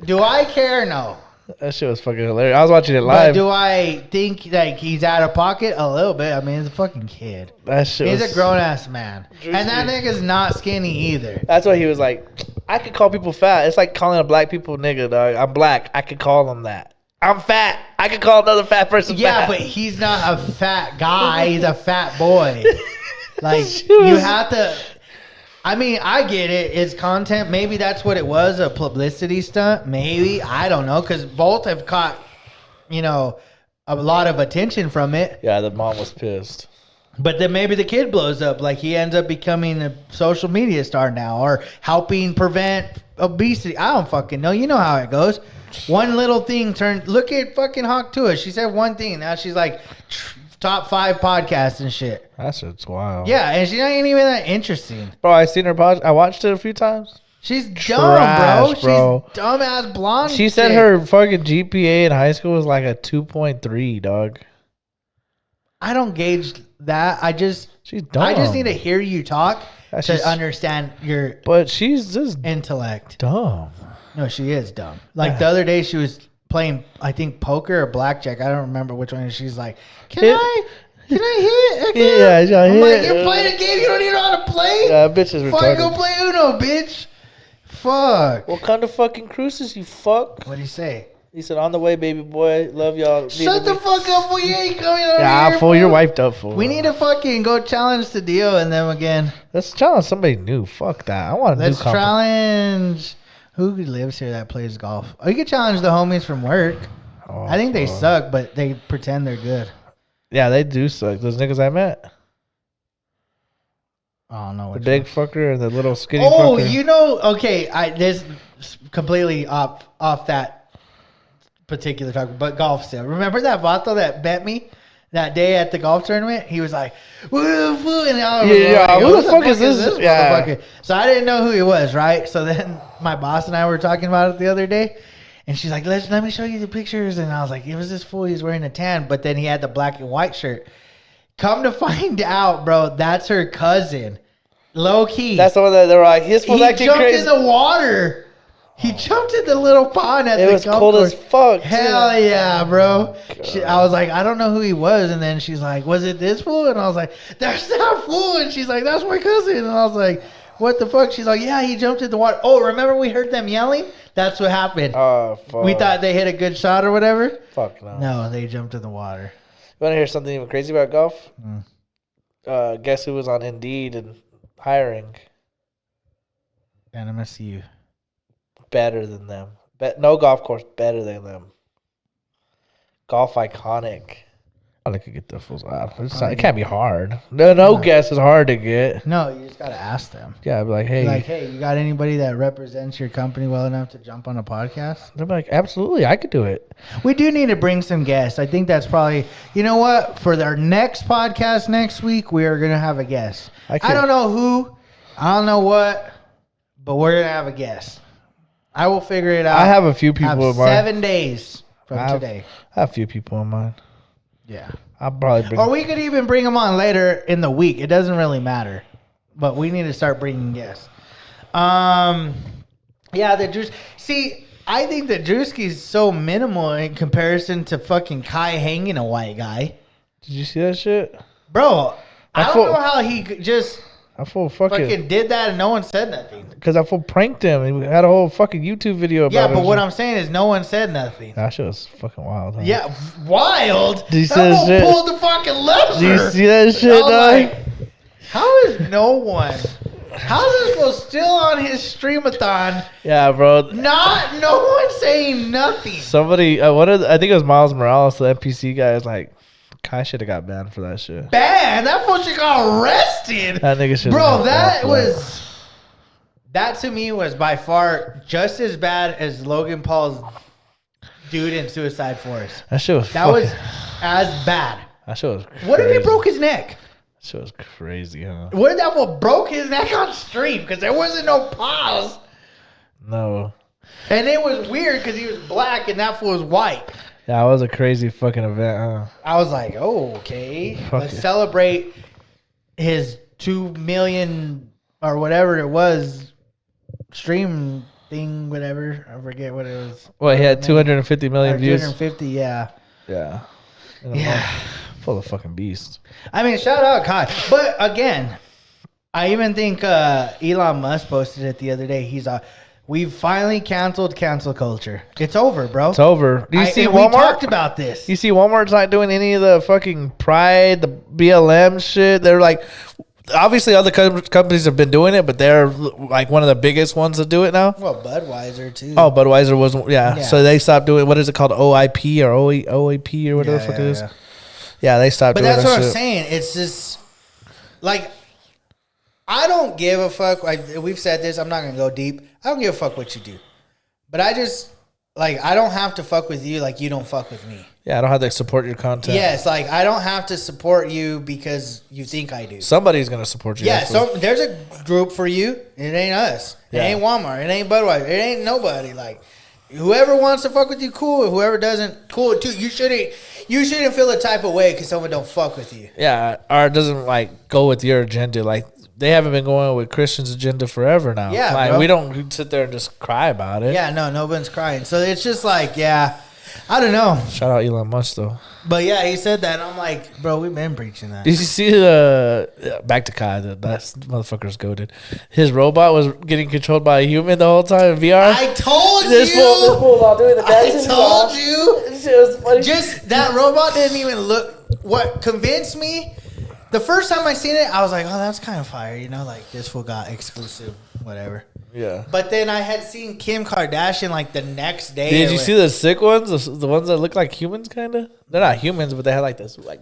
do I care? No. that shit was fucking hilarious. I was watching it But live. do I think like he's out of pocket? A little bit. I mean, he's a fucking kid. That shit He's was, a grown ass man, Drewski. and that nigga's not skinny either. That's why he was like, I could call people fat. It's like calling a black people nigga, dog. I'm black. I could call them that. I'm fat. I could call another fat person Yeah, fat. but he's not a fat guy. He's a fat boy. Like, She you was- have to. I mean, I get it. It's content. Maybe that's what it was, a publicity stunt. Maybe. I don't know. Because both have caught, you know, a lot of attention from it. Yeah, the mom was pissed. But then maybe the kid blows up. Like, he ends up becoming a social media star now or helping prevent obesity. I don't fucking know. You know how it goes. One little thing turned. Look at fucking Hawk Tua. She said one thing. Now she's like top 5 podcasts and shit. That shit's wild. Yeah, and she ain't even that interesting. Bro, I seen her pod. I watched it a few times. She's dumb, Trash, bro. She's dumbass blonde. She said chick. her fucking GPA in high school was like a 2.3, dog. I don't gauge that. She's dumb. I just need to hear you talk That's to just- understand your But she's just intellect. dumb. No, she is dumb. Like Yeah. the other day, she was playing, I think, poker or blackjack. I don't remember which one. And she's like, Can Hit- I hit again? Yeah, yeah, I'm hit. like, you're playing a game. You don't even know how to play. Yeah, bitch is Fucking go retarded. play Uno, bitch. Fuck. What kind of fucking cruises, you fuck? What do you say? He said, on the way, baby boy. Love y'all. Shut the fuck up, fool. You ain't coming over Yeah, here. fool. You're fool. wiped up, fool. We need to fucking go challenge the Dio and them again. Let's challenge somebody new. Fuck that. I want a Let's new company. challenge. Who lives here that plays golf? Oh, you could challenge the homies from work. Oh, I think they fuck. suck, but they pretend they're good. Yeah, they do suck. Those niggas I met. I don't know The what. big fucker and the little skinny Oh, fucker. you know, okay, this is completely off that particular topic, but golf still. Remember that vato that bet me that day at the golf tournament? He was like, woo, woo, and I was Yeah, like, who the fuck is this? Yeah. motherfucker? So I didn't know who he was, right? So then my boss and I were talking about it the other day, and she's like, let me show you the pictures, and I was like, it was this fool, he's wearing a tan, but then he had the black and white shirt. Come to find out, bro, that's her cousin. Low key. That's the one that they were like, his He was actually jumped crazy. in the water. He jumped in the little pond at It the was golf cold course. as fuck. Hell yeah, bro. I was like, I don't know who he was. And then she's like, was it this fool? And I was like, that's that fool. And she's like, that's my cousin. And I was like, what the fuck? She's like, yeah, he jumped in the water. Oh, remember we heard them yelling? That's what happened. Oh, fuck. We thought they hit a good shot or whatever. Fuck no. No, they jumped in the water. You want to hear something even crazy about golf? Mm. Guess who was on Indeed and hiring? And I'm going to see you. Better than them. No golf course better than them. Golf Iconic. I could get the fools out. It can't be hard. No guess is hard to get. No, you just got to ask them. Yeah, I'd be like, hey. Like, hey, you got anybody that represents your company well enough to jump on a podcast? They're like, absolutely, I could do it. We do need to bring some guests. I think that's probably, you know what? For our next podcast next week, we are going to have a guest. I don't know who, I don't know what, but we're going to have a guest. I will figure it out. I have a few people in mind. 7 days from today. I have a few people in mind. Yeah. I'll probably bring. Or we could even bring them on later in the week. It doesn't really matter. But we need to start bringing guests. Yeah, the Drewski. See, I think that Drewski's so minimal in comparison to fucking Kai hanging a white guy. Did you see that shit? Bro, I don't know how he just I full fucking did that and no one said nothing. because I full pranked him. He had a whole fucking YouTube video about it. Yeah, but what I'm saying is no one said nothing. That shit was fucking wild. Huh? Yeah, wild. Did you see That that fool shit? pulled the fucking lever. Did you see that shit, I was dog? like, how is no one? How is this fool still on his streamathon? Yeah, bro. Not no one saying nothing. Somebody, I think it was Miles Morales, the NPC guy, is like, Kai should have got banned for that shit. Bad. That fool should got arrested. That nigga should. Bro, that to me was by far just as bad as Logan Paul's dude in Suicide Forest. That shit was. That was as bad. That shit was. Crazy. What if he broke his neck? That shit was crazy, huh? What if that fool broke his neck on stream because there wasn't no pause? No. And it was weird because he was black and that fool was white. Yeah, it was a crazy fucking event, huh? I was like, oh, okay. Fuck Let's it. celebrate his 2 million or whatever it was stream thing, whatever. I forget what it was. Well, he had 250 million views. 250, yeah. Yeah. Yeah. Full of fucking beasts. I mean, shout out Kai. But again, I even think Elon Musk posted it the other day. He's we've finally canceled cancel culture. It's over, bro. It's over. Do you see and Walmart? We talked about this. You see Walmart's not doing any of the fucking Pride, the BLM shit. They're like, obviously other companies have been doing it, but they're like one of the biggest ones to do it now. Well, Budweiser too. Oh, Budweiser wasn't. Yeah. Yeah. So they stopped doing. What is it called? OIP or OAP or whatever the fuck it is. Yeah, they stopped But doing that's that what I'm shit. saying. It's just like I don't give a fuck. Like we've said this. I'm not gonna go deep. I don't give a fuck what you do. But I just like I don't have to fuck with you like you don't fuck with me. Yeah, I don't have to support your content. Yes, like I don't have to support you because you think I do. Somebody's gonna support you. Yeah, that's so there's a group for you. It ain't us. It Yeah. ain't Walmart. It ain't Budweiser. It ain't nobody. Like whoever wants to fuck with you, cool. Whoever doesn't, cool too. You shouldn't feel a type of way because someone don't fuck with you. Yeah, or it doesn't like go with your agenda. Like they haven't been going with Christian's agenda forever now. Yeah, like bro. we don't sit there and just cry about it. Yeah, no one's crying. So it's just like, yeah, I don't know. Shout out Elon Musk though. But yeah, he said that. And I'm like, bro, we've been preaching that. Did you see the back to Kai? That motherfucker's goated. His robot was getting controlled by a human the whole time in VR. I told This you. fool was all doing the I dances. told you. This shit was funny. Just that robot didn't even look. What convinced me? The first time I seen it, I was like, oh, that's kind of fire. You know, like this fool got exclusive, whatever. Yeah. But then I had seen Kim Kardashian like the next day. Did you see the sick ones? The ones that look like humans, kind of? They're not humans, but they had like this like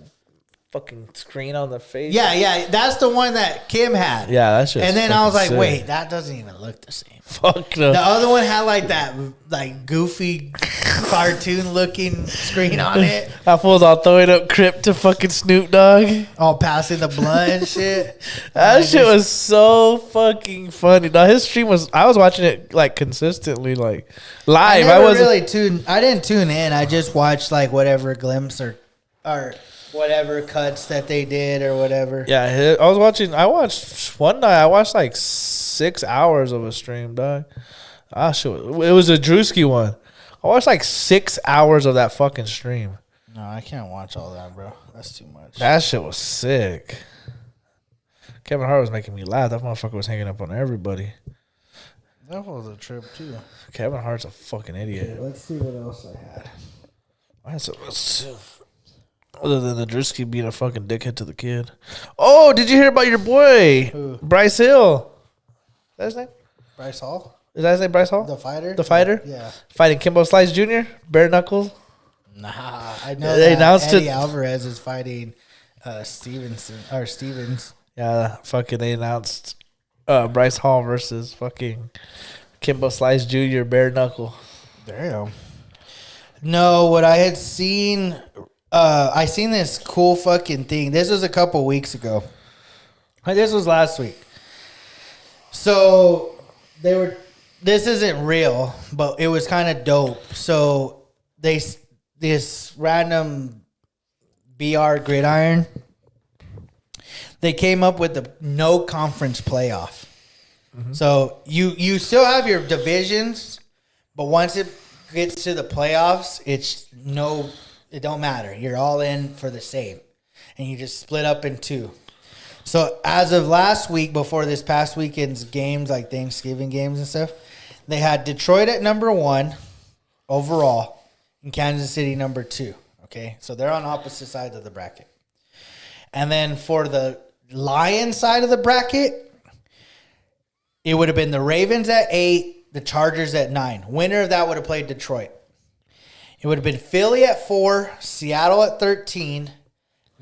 fucking screen on the face. Yeah, that's the one that Kim had. Yeah, that's just. And then I was like, sick. wait, that doesn't even look the same. Fuck no. The other one had like that like goofy cartoon looking screen on it, That fool's all throwing up Crip to fucking Snoop Dogg. all passing the blood and shit. That shit was so fucking funny. Now his stream was. I was watching it like consistently, like live. I wasn't. I didn't tune in. I just watched like whatever glimpse or whatever cuts that they did or whatever. Yeah, I was watching. I watched one night. I watched like 6 hours of a stream, dog. Ah, shit. It was a Drewski one. I watched like 6 hours of that fucking stream. No, I can't watch all that, bro. That's too much. That shit was sick. Kevin Hart was making me laugh. That motherfucker was hanging up on everybody. That was a trip too. Kevin Hart's a fucking idiot. Let's see what else I had. I had so other than the Drewski being a fucking dickhead to the kid. Oh, did you hear about your boy, Who? Bryce Hill? Is that his name? Bryce Hall, Is that his name, Bryce Hall? the fighter. The fighter? Yeah. Fighting Kimbo Slice Jr., bare knuckles. Nah, I know They that announced Eddie it. Alvarez is fighting Stevens. Yeah, fucking they announced Bryce Hall versus fucking Kimbo Slice Jr., bare knuckle. Damn. No, what I had seen, I seen this cool fucking thing. This was a couple weeks ago. This was last week. So this isn't real, but it was kind of dope. So this random BR Gridiron, they came up with the no conference playoff. Mm-hmm. So you still have your divisions, but once it gets to the playoffs, it don't matter. You're all in for the same, and you just split up in two. So as of last week, before this past weekend's games, like Thanksgiving games and stuff, they had Detroit at number 1 overall and Kansas City number 2. Okay, so they're on opposite sides of the bracket. And then for the Lions side of the bracket, it would have been the Ravens at 8, the Chargers at 9. Winner of that would have played Detroit. It would have been Philly at 4, Seattle at 13,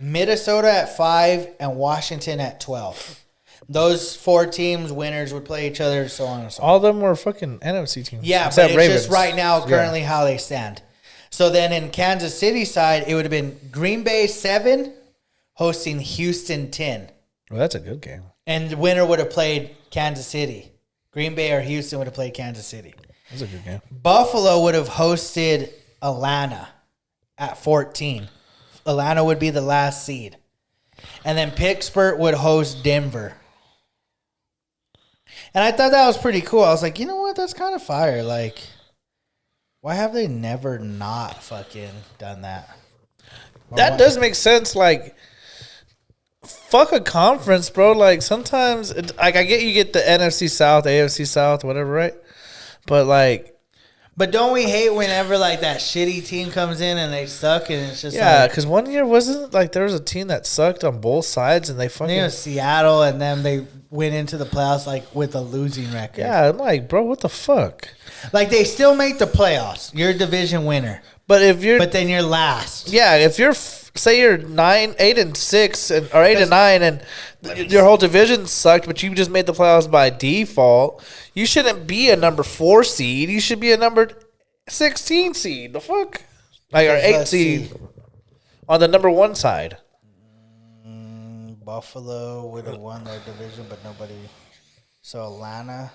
Minnesota at 5, and Washington at 12. Those 4 teams, winners, would play each other, so on and so on. All of them were fucking NFC teams. Yeah, except but it's just right now, Yeah. currently, how they stand. So then in Kansas City side, it would have been Green Bay 7, hosting Houston 10. Well, that's a good game. And the winner would have played Kansas City. Green Bay or Houston would have played Kansas City. That's a good game. Buffalo would have hosted Atlanta at 14. Atlanta would be the last seed. And then Pittsburgh would host Denver. And I thought that was pretty cool. I was like, you know what? That's kind of fire. Like, why have they never not fucking done that? That does make sense. Like, fuck a conference, bro. Like, sometimes, like, I get you get the NFC South, AFC South, whatever, right? But, like, But don't we hate whenever, like, that shitty team comes in and they suck and it's just yeah, like... because one year wasn't, like, there was a team that sucked on both sides and they I fucking... think it was Seattle, and then they went into the playoffs, like, with a losing record. Yeah, I'm like, bro, what the fuck? Like, they still make the playoffs. You're a division winner. But if you're... But then you're last. Yeah, if you're say you're 8-6 or 8-9 and your whole division sucked, but you just made the playoffs by default, you shouldn't be a number 4 seed. You should be a number 16 seed. The fuck, like or 8 seed on the number 1 side. Buffalo would have won their division, but nobody. So Atlanta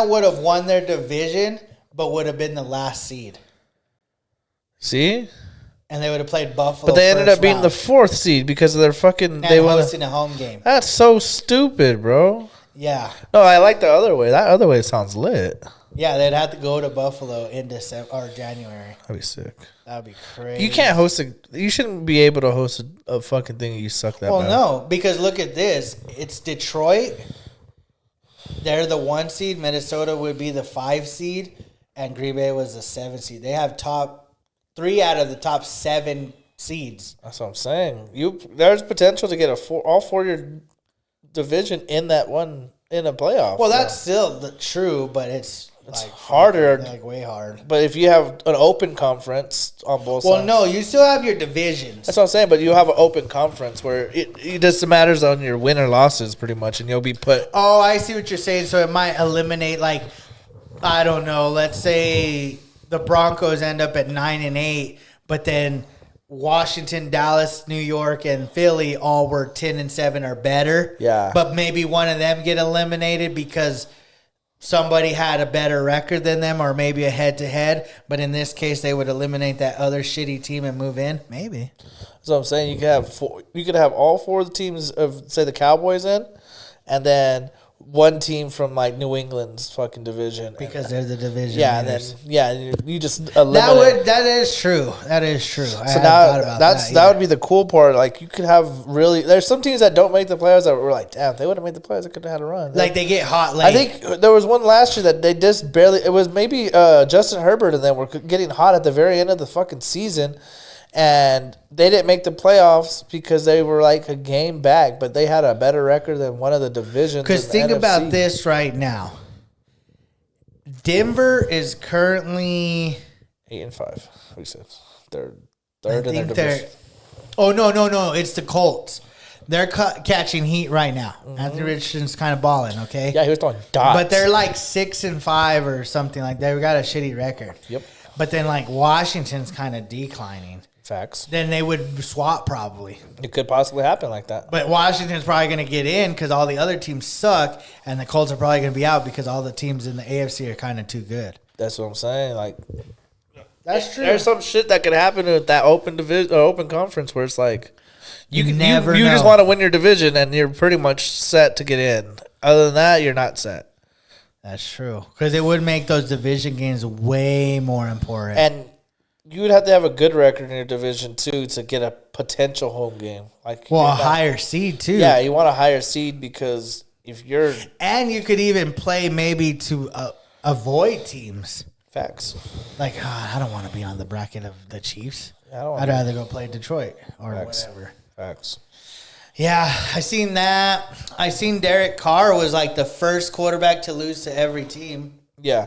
would have won their division, but would have been the last seed. See, And they would have played Buffalo. but they ended first up being round the 4th seed because of their fucking. and They won. hosting a home game. That's so stupid, bro. Yeah. No, I like the other way. That other way sounds lit. Yeah, they'd have to go to Buffalo in December or January. That'd be sick. That'd be crazy. You can't host a. You shouldn't be able to host a fucking thing. You suck that. Well, bad. no, because look at this. It's Detroit. They're the 1 seed. Minnesota would be the 5 seed, and Green Bay was the 7 seed. They have top 3 out of the top 7 seeds. That's what I'm saying. There's potential to get all 4 of your division in that one in a playoff. Well, that's still true, but it's It's harder. Like way hard. But if you have an open conference on both Well, sides. no, you still have your divisions. That's what I'm saying, but you have an open conference where it just matters on your win or losses pretty much, and you'll be put. Oh, I see what you're saying. So it might eliminate, like, I don't know. Let's say the Broncos end up at 9-8, but then Washington, Dallas, New York, and Philly all were 10-7 or better. Yeah. But maybe one of them get eliminated because somebody had a better record than them, or maybe a head-to-head. But in this case, they would eliminate that other shitty team and move in. Maybe. That's what I'm saying. You could have four. You could have all four of the teams of, say, the Cowboys in, and then one team from like New England's fucking division Because they're the division. yeah, and then leaders. you just eliminate. That is true. That is true. I So hadn't now thought about that either. would be the cool part. Like you could have really. There's some teams that don't make the playoffs that were like, damn, if they would have made the playoffs, they could have had a run. Like they get hot late. I think there was one last year that they just barely. It was maybe Justin Herbert and them were getting hot at the very end of the fucking season, and they didn't make the playoffs because they were like a game back, but they had a better record than one of the divisions. Because in the think about NFC. this right now. Denver is currently 8-5. We said they're I third in their think they're. division. Oh no! It's the Colts. They're catching heat right now. Anthony Richardson's kind of balling. Okay. Yeah, he was throwing dots. But they're like 6-5 or something like that. We got a shitty record. Yep. But then like Washington's kind of declining. Facts. Then they would swap probably. It could possibly happen like that. But Washington's probably going to get in because all the other teams suck, and the Colts are probably going to be out because all the teams in the AFC are kind of too good. That's what I'm saying. Like, That's true. there's some shit that could happen with that open division or open conference where it's like You you never you just know. want to win your division and you're pretty much set to get in. Other than that, you're not set. That's true. Because it would make those division games way more important. And you would have to have a good record in your division too to get a potential home game. Like, well, you're a not- higher seed, too. Yeah, you want a higher seed because if you're And you could even play maybe to avoid teams. facts. Like, I don't want to be on the bracket of the Chiefs. I don't wanna I'd be- rather go play Detroit or Facts. whatever. Facts. Yeah, I seen that. I seen Derek Carr was like the first quarterback to lose to every team. Yeah.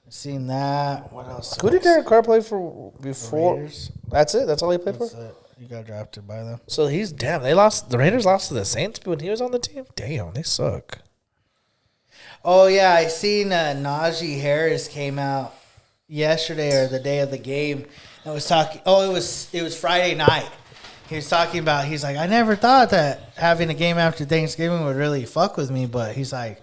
I seen that. What else? Who did Derek Carr play for before? Raiders. That's it. That's all he played for. That's it. You got drafted by them. So he's damn. They lost. The Raiders lost to the Saints when he was on the team. Damn, they suck. Oh yeah, I seen Najee Harris came out yesterday or the day of the game and was talking. Oh, it was Friday night. He was talking about. He's like, I never thought that having a game after Thanksgiving would really fuck with me, but he's like,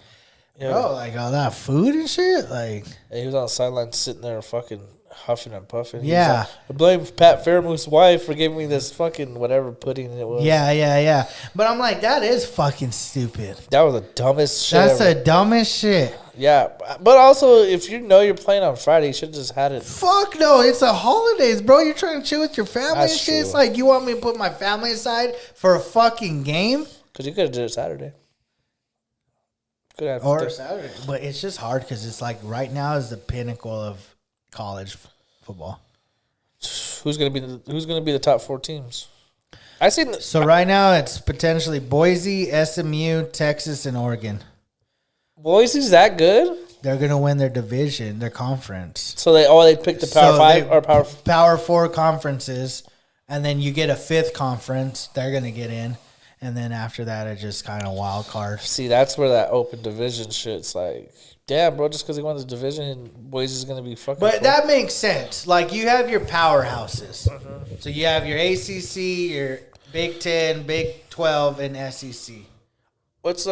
bro, like all that food and shit, like. And he was on the sideline sitting there fucking huffing and puffing. He was Yeah. like, I blame Pat Fairmouth's wife for giving me this fucking whatever pudding it was. Yeah. But I'm like, that is fucking stupid. That was the dumbest shit That's ever. the dumbest shit. Yeah. But also, if you know you're playing on Friday, you should have just had it. Fuck no, it's the holidays, bro. You're trying to chill with your family That's and shit. It's true. like you want me to put my family aside for a fucking game Because you could have did it Saturday. Could have. or Saturday. But it's just hard because it's like right now is the pinnacle of college football. Who's gonna be the top 4 teams? I seen. So right now it's potentially Boise, SMU, Texas, and Oregon. Boise's that good. They're gonna win their division, their conference. So they picked the Power So 5 they- or Power. Power 4 conferences, and then you get a 5th conference. They're gonna get in, and then after that, it's just kind of wild card. See, that's where that open division shit's like, damn, bro. Just because he won the division, Boise's gonna be fucking. But full. that makes sense. Like you have your powerhouses. So you have your ACC, your Big 10, Big 12, and SEC. What's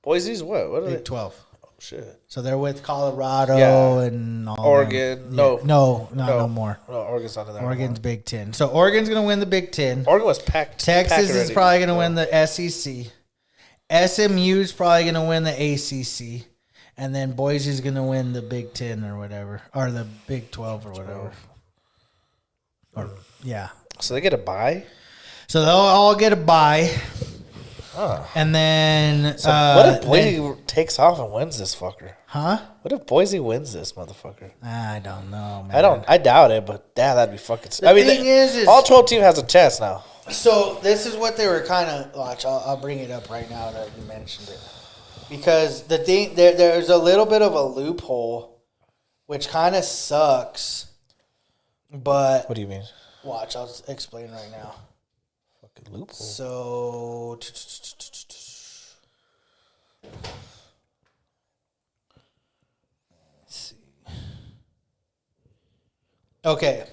Boise's what? What are Big they? 12. Oh shit. So they're with Colorado Yeah. and all Oregon. them. No. Yeah. No more. No, Oregon's not in there. Oregon's Big 10. So Oregon's going to win the Big 10. Oregon was packed. Texas packed is already. probably going to win the SEC. SMU's probably going to win the ACC. And then Boise's going to win the Big 10 or whatever. Or the Big 12 or whatever. Or, yeah. So they get a bye. So they'll all get a bye. Huh. And then... So what if Boise then- takes off and wins this fucker? huh? What if Boise wins this motherfucker? I don't know, man. I doubt it, but damn, that'd be fucking. I mean, thing is all 12 team has a chance now. So this is what they were kind of... Watch, I'll bring it up right now that you mentioned it. because the thing there's a little bit of a loophole, which kind of sucks. But What do you mean? watch, I'll explain right now. Fucking loophole. So, let's see. Okay.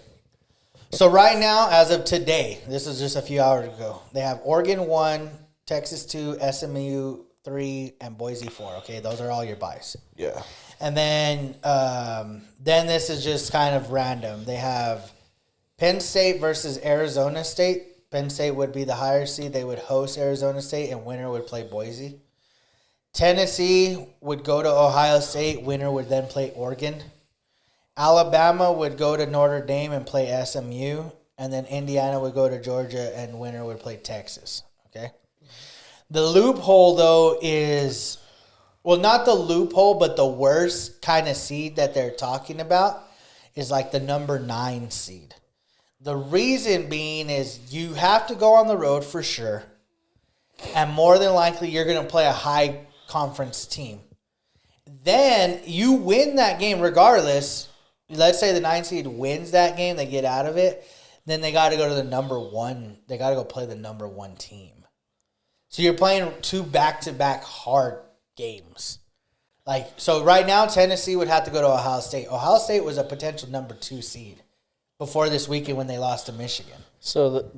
So right now, as of today, this is just a few hours ago, they have Oregon 1, Texas 2, SMU 3, and Boise 4. Okay, those are all your buys. Yeah. And then this is just kind of random. They have Penn State versus Arizona State. Penn State would be the higher seed. They would host Arizona State, and winner would play Boise. Tennessee would go to Ohio State. Winner would then play Oregon. Alabama would go to Notre Dame and play SMU. And then Indiana would go to Georgia, and winner would play Texas. Okay? The loophole, though, is... Well, not the loophole, but the worst kind of seed that they're talking about is like the number 9 seed. The reason being is you have to go on the road for sure. And more than likely, you're going to play a high conference team. Then you win that game regardless. Let's say the 9 seed wins that game, they get out of it. Then they got to go to the number 1. They got to go play the number 1 team. So you're playing 2 back-to-back hard games. Like, so right now, Tennessee would have to go to Ohio State. Ohio State was a potential number 2 seed before this weekend when they lost to Michigan. So,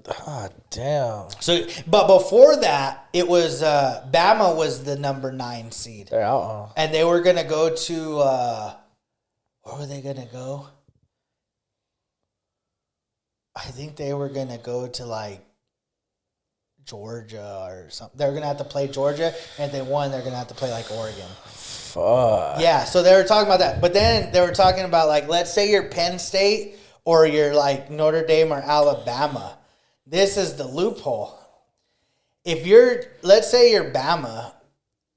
damn. So, but before that, it was Bama was the number 9 seed. They're out, huh? And they were going to go to, where were they going to go? I think they were going to go to, like, Georgia or something. They're going to have to play Georgia, and if they won, they're going to have to play, like, Oregon. Fuck. Yeah, so they were talking about that. But then they were talking about, like, let's say you're Penn State or you're, like, Notre Dame or Alabama. This is the loophole. If you're, let's say you're Bama,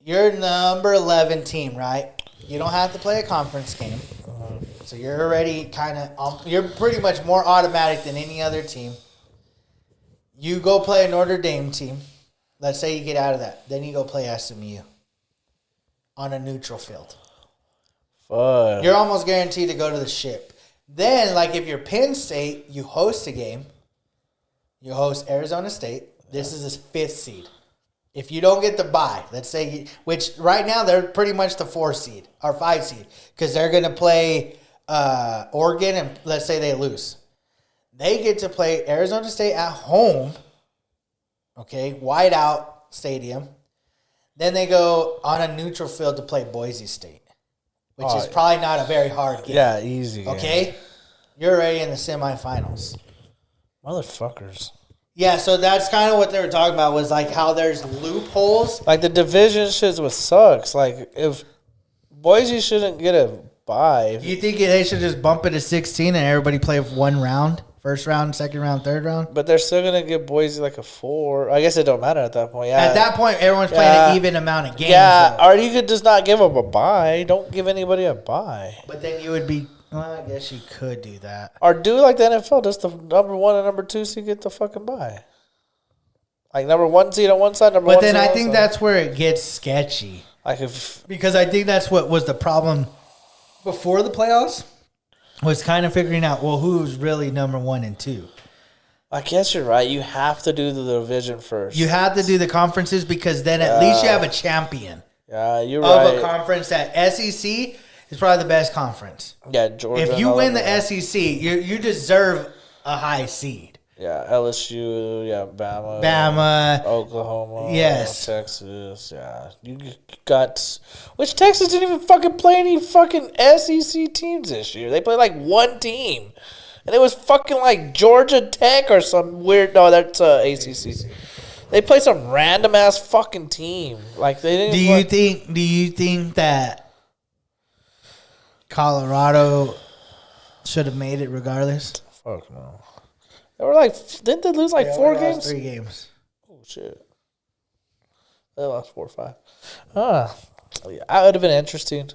you're number 11 team, right? You don't have to play a conference game. So you're already kind of, you're pretty much more automatic than any other team. You go play a Notre Dame team. Let's say you get out of that. Then you go play SMU on a neutral field. Fuck. You're almost guaranteed to go to the ship. Then, like, if you're Penn State, you host a game. You host Arizona State. This is his 5th seed. If you don't get the bye, let's say, which right now they're pretty much the 4 seed or 5 seed because they're going to play Oregon and let's say they lose. They get to play Arizona State at home, okay, white out stadium. Then they go on a neutral field to play Boise State, which is probably not a very hard game. Yeah, easy. Okay? You're already in the semifinals. Motherfuckers. Yeah, so that's kind of what they were talking about was like how there's loopholes. Like the division shit what sucks. Like if Boise shouldn't get a bye. You think they should just bump it to 16 and everybody play one round? First round, second round, third round? But they're still going to give Boise like a 4. I guess it don't matter at that point. Yeah. At that point, everyone's playing an even amount of games. Yeah, though. or you could just not give them a bye. Don't give anybody a bye. But then you would be, well, I guess you could do that. Or do like the NFL. Just the number 1 and number 2 seed get the fucking bye. Like number 1 seed on one side, number 1 But seed then on I one think side. that's where it gets sketchy. Like if Because I think that's what was the problem before the playoffs, was kind of figuring out, well, who's really number 1 and 2. I guess you're right. You have to do the division first. You have to do the conferences because then at least you have a champion Yeah, you're of right. a conference. That SEC is probably the best conference. Yeah, Georgia. If you and win the Alabama. SEC, you deserve a high seed. Yeah, LSU, yeah, Bama. Oklahoma, Yes. Texas, yeah. You got, which Texas didn't even fucking play any fucking SEC teams this year. They played like 1 team. And it was fucking like Georgia Tech or some weird, no, that's ACC. They played some random ass fucking team. Like they didn't. Do you think that Colorado should have made it regardless? Fuck no. They were like, didn't they lose like 4 games? 3 games. Oh shit. They lost 4 or 5. That would have been interesting.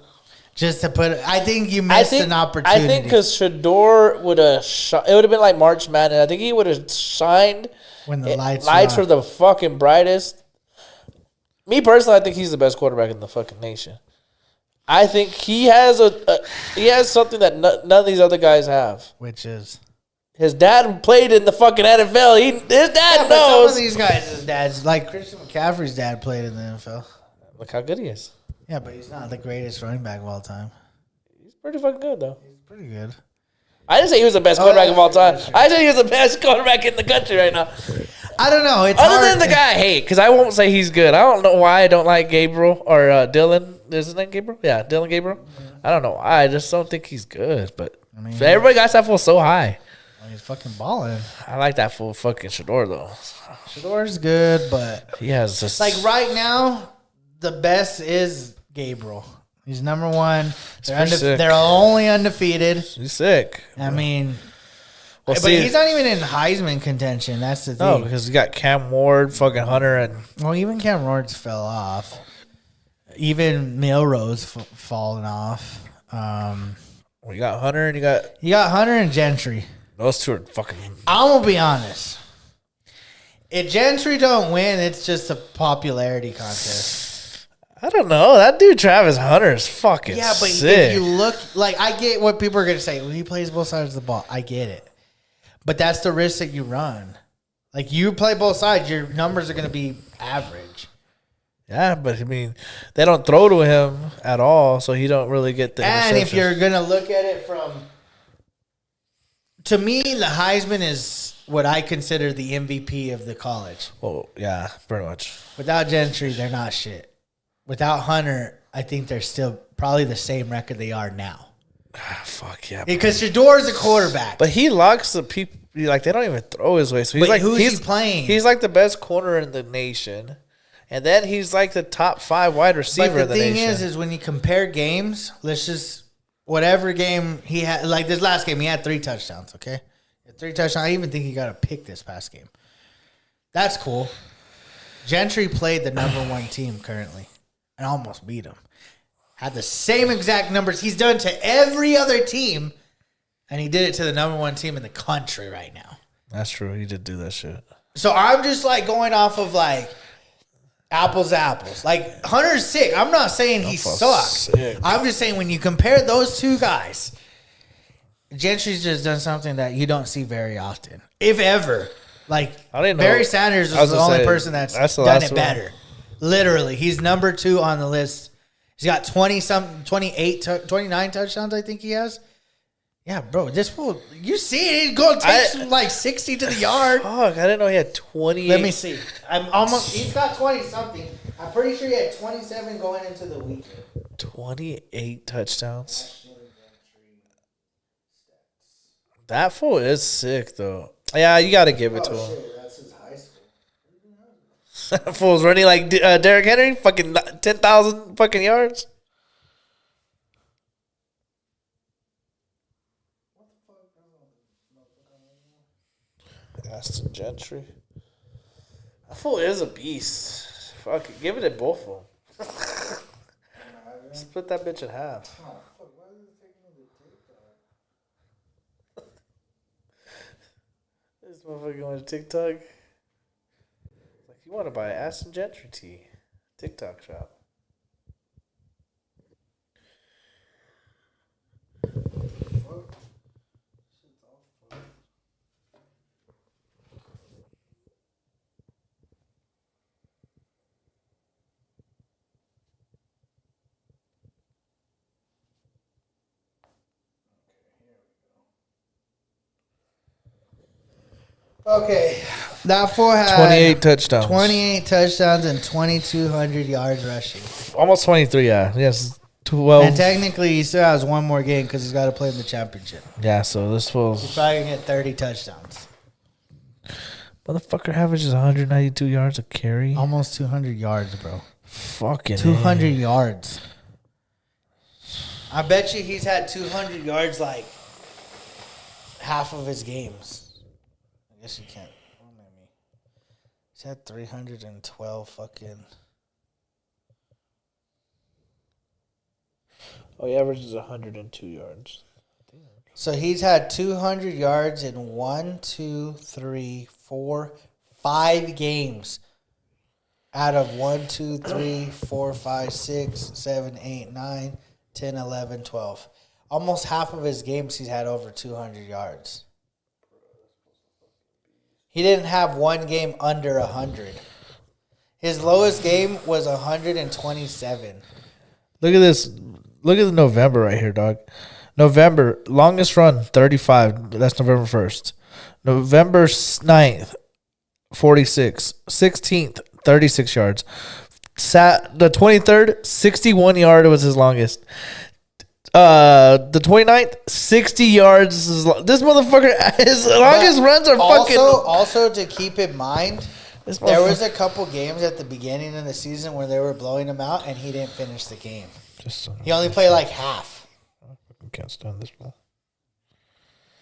Just to put it, I think you missed an opportunity. I think because Shador would have, it would have been like March Madness. I think he would have shined when the lights were the fucking brightest. Me personally, I think he's the best quarterback in the fucking nation. I think he has he has something that none of these other guys have. Which is His dad played in the fucking NFL. His dad but some knows. of these guys' dads, like Christian McCaffrey's dad, played in the NFL. Look how good he is. Yeah, but he's not the greatest running back of all time. He's pretty fucking good though. He's pretty good. I didn't say he was the best quarterback of all time. I said he was the best quarterback in the country right now. I don't know. It's Other hard. than the guy I hate, because I won't say he's good. I don't know why I don't like Gabriel or Dylan. Is his name Gabriel? Yeah, Dylan Gabriel. I don't know why. I just don't think he's good. But everybody got that fool so high. He's fucking balling. I like that fool fucking Shador though. Shador's good, but He has just like right now, the best is Gabriel. He's number one. pretty sick. They're only undefeated. he's sick. I mean, Well, but see, he's not even in Heisman contention. That's the no, thing. because you got Cam Ward, fucking Hunter, and Well, even Cam Ward's fell off. Even Milrose fallen off. you got Hunter and you got You got Hunter and Gentry. those two are fucking. I'm gonna be honest. If Gentry don't win, it's just a popularity contest. I don't know. That dude Travis Hunter is fucking Yeah, but sick. if you look, like, I get what people are gonna say. Well, he plays both sides of the ball. I get it, but that's the risk that you run. Like, you play both sides, your numbers are gonna be average. Yeah, but I mean, they don't throw to him at all, so he don't really get the. And if interceptions. you're gonna look at it from, to me, the Heisman is what I consider the MVP of the college. well, yeah, pretty much. Without Gentry, they're not shit. Without Hunter, I think they're still probably the same record they are now. Fuck yeah. Because Shador's a quarterback. But he locks the people. Like they don't even throw his way. So he's But like, who's he's he playing? He's like the best corner in the nation, and then he's like the top 5 wide receiver But in the the thing nation. is when you compare games, let's just whatever game he had, like this last game, he had 3 touchdowns. Okay, he had 3 touchdowns. I even think he got a pick this past game. That's cool. Gentry played the number 1 team currently and almost beat him. Had the same exact numbers he's done to every other team, and he did it to the number 1 team in the country right now. That's true. He did do that shit. So I'm just like going off of like apples to apples. Like Hunter's sick. I'm not saying he sucks. sick. I'm just saying when you compare those two guys, Gentry's just done something that you don't see very often, if ever. Like I didn't know- Barry Sanders I was was the gonna only say, person that's that's the done last it one. better. Literally, he's number 2 on the list. He's got 29 touchdowns. I think he has. Yeah, bro, this fool, you see it, he's going to take some, like 60 to the yard. Fuck, I didn't know he had 20. Let me see. He's got 20 something. I'm pretty sure he had 27 going into the weekend. 28 touchdowns. That fool is sick though. Yeah, you got to give it to him. That's his high school. That fool's running like Derrick Henry, fucking 10,000 fucking yards. Aston Gentry. That fool is a beast. Fuck it, give it to both of them. Split that bitch in half. This motherfucker going to TikTok. Like, you want to buy Aston Gentry tea. TikTok shop. Okay. That fool had 28 touchdowns. 28 touchdowns and 2,200 yards rushing. Almost 23, yeah. Yes, 12. And technically, he still has one more game because he's got to play in the championship. Yeah, so this He's fool's probably going to get 30 touchdowns. motherfucker averages 192 yards a carry. Almost 200 yards, bro. Fucking 200 yards. I bet you he's had 200 yards like half of his games. I guess you can't. Well, maybe. He's had 312 fucking. Oh, he averages 102 yards. So he's had 200 yards in 5 games. out of 1, 2, 3, 4, 5, 6, 7, 8, 9, 10, 11, 12. Almost half of his games he's had over 200 yards. He didn't have one game under 100. His lowest game was 127. Look at this. Look at the November right here, dog. November, longest run, 35. That's November 1st. November 9th, 46. 16th, 36 yards. The 23rd, 61 yard was his longest. The 29th, 60 yards. This motherfucker, his longest runs are fucking. Also, to keep in mind, This there was motherfucker- a couple games at the beginning of the season where they were blowing him out, and he didn't finish the game. He only played like half. I can't stand this ball.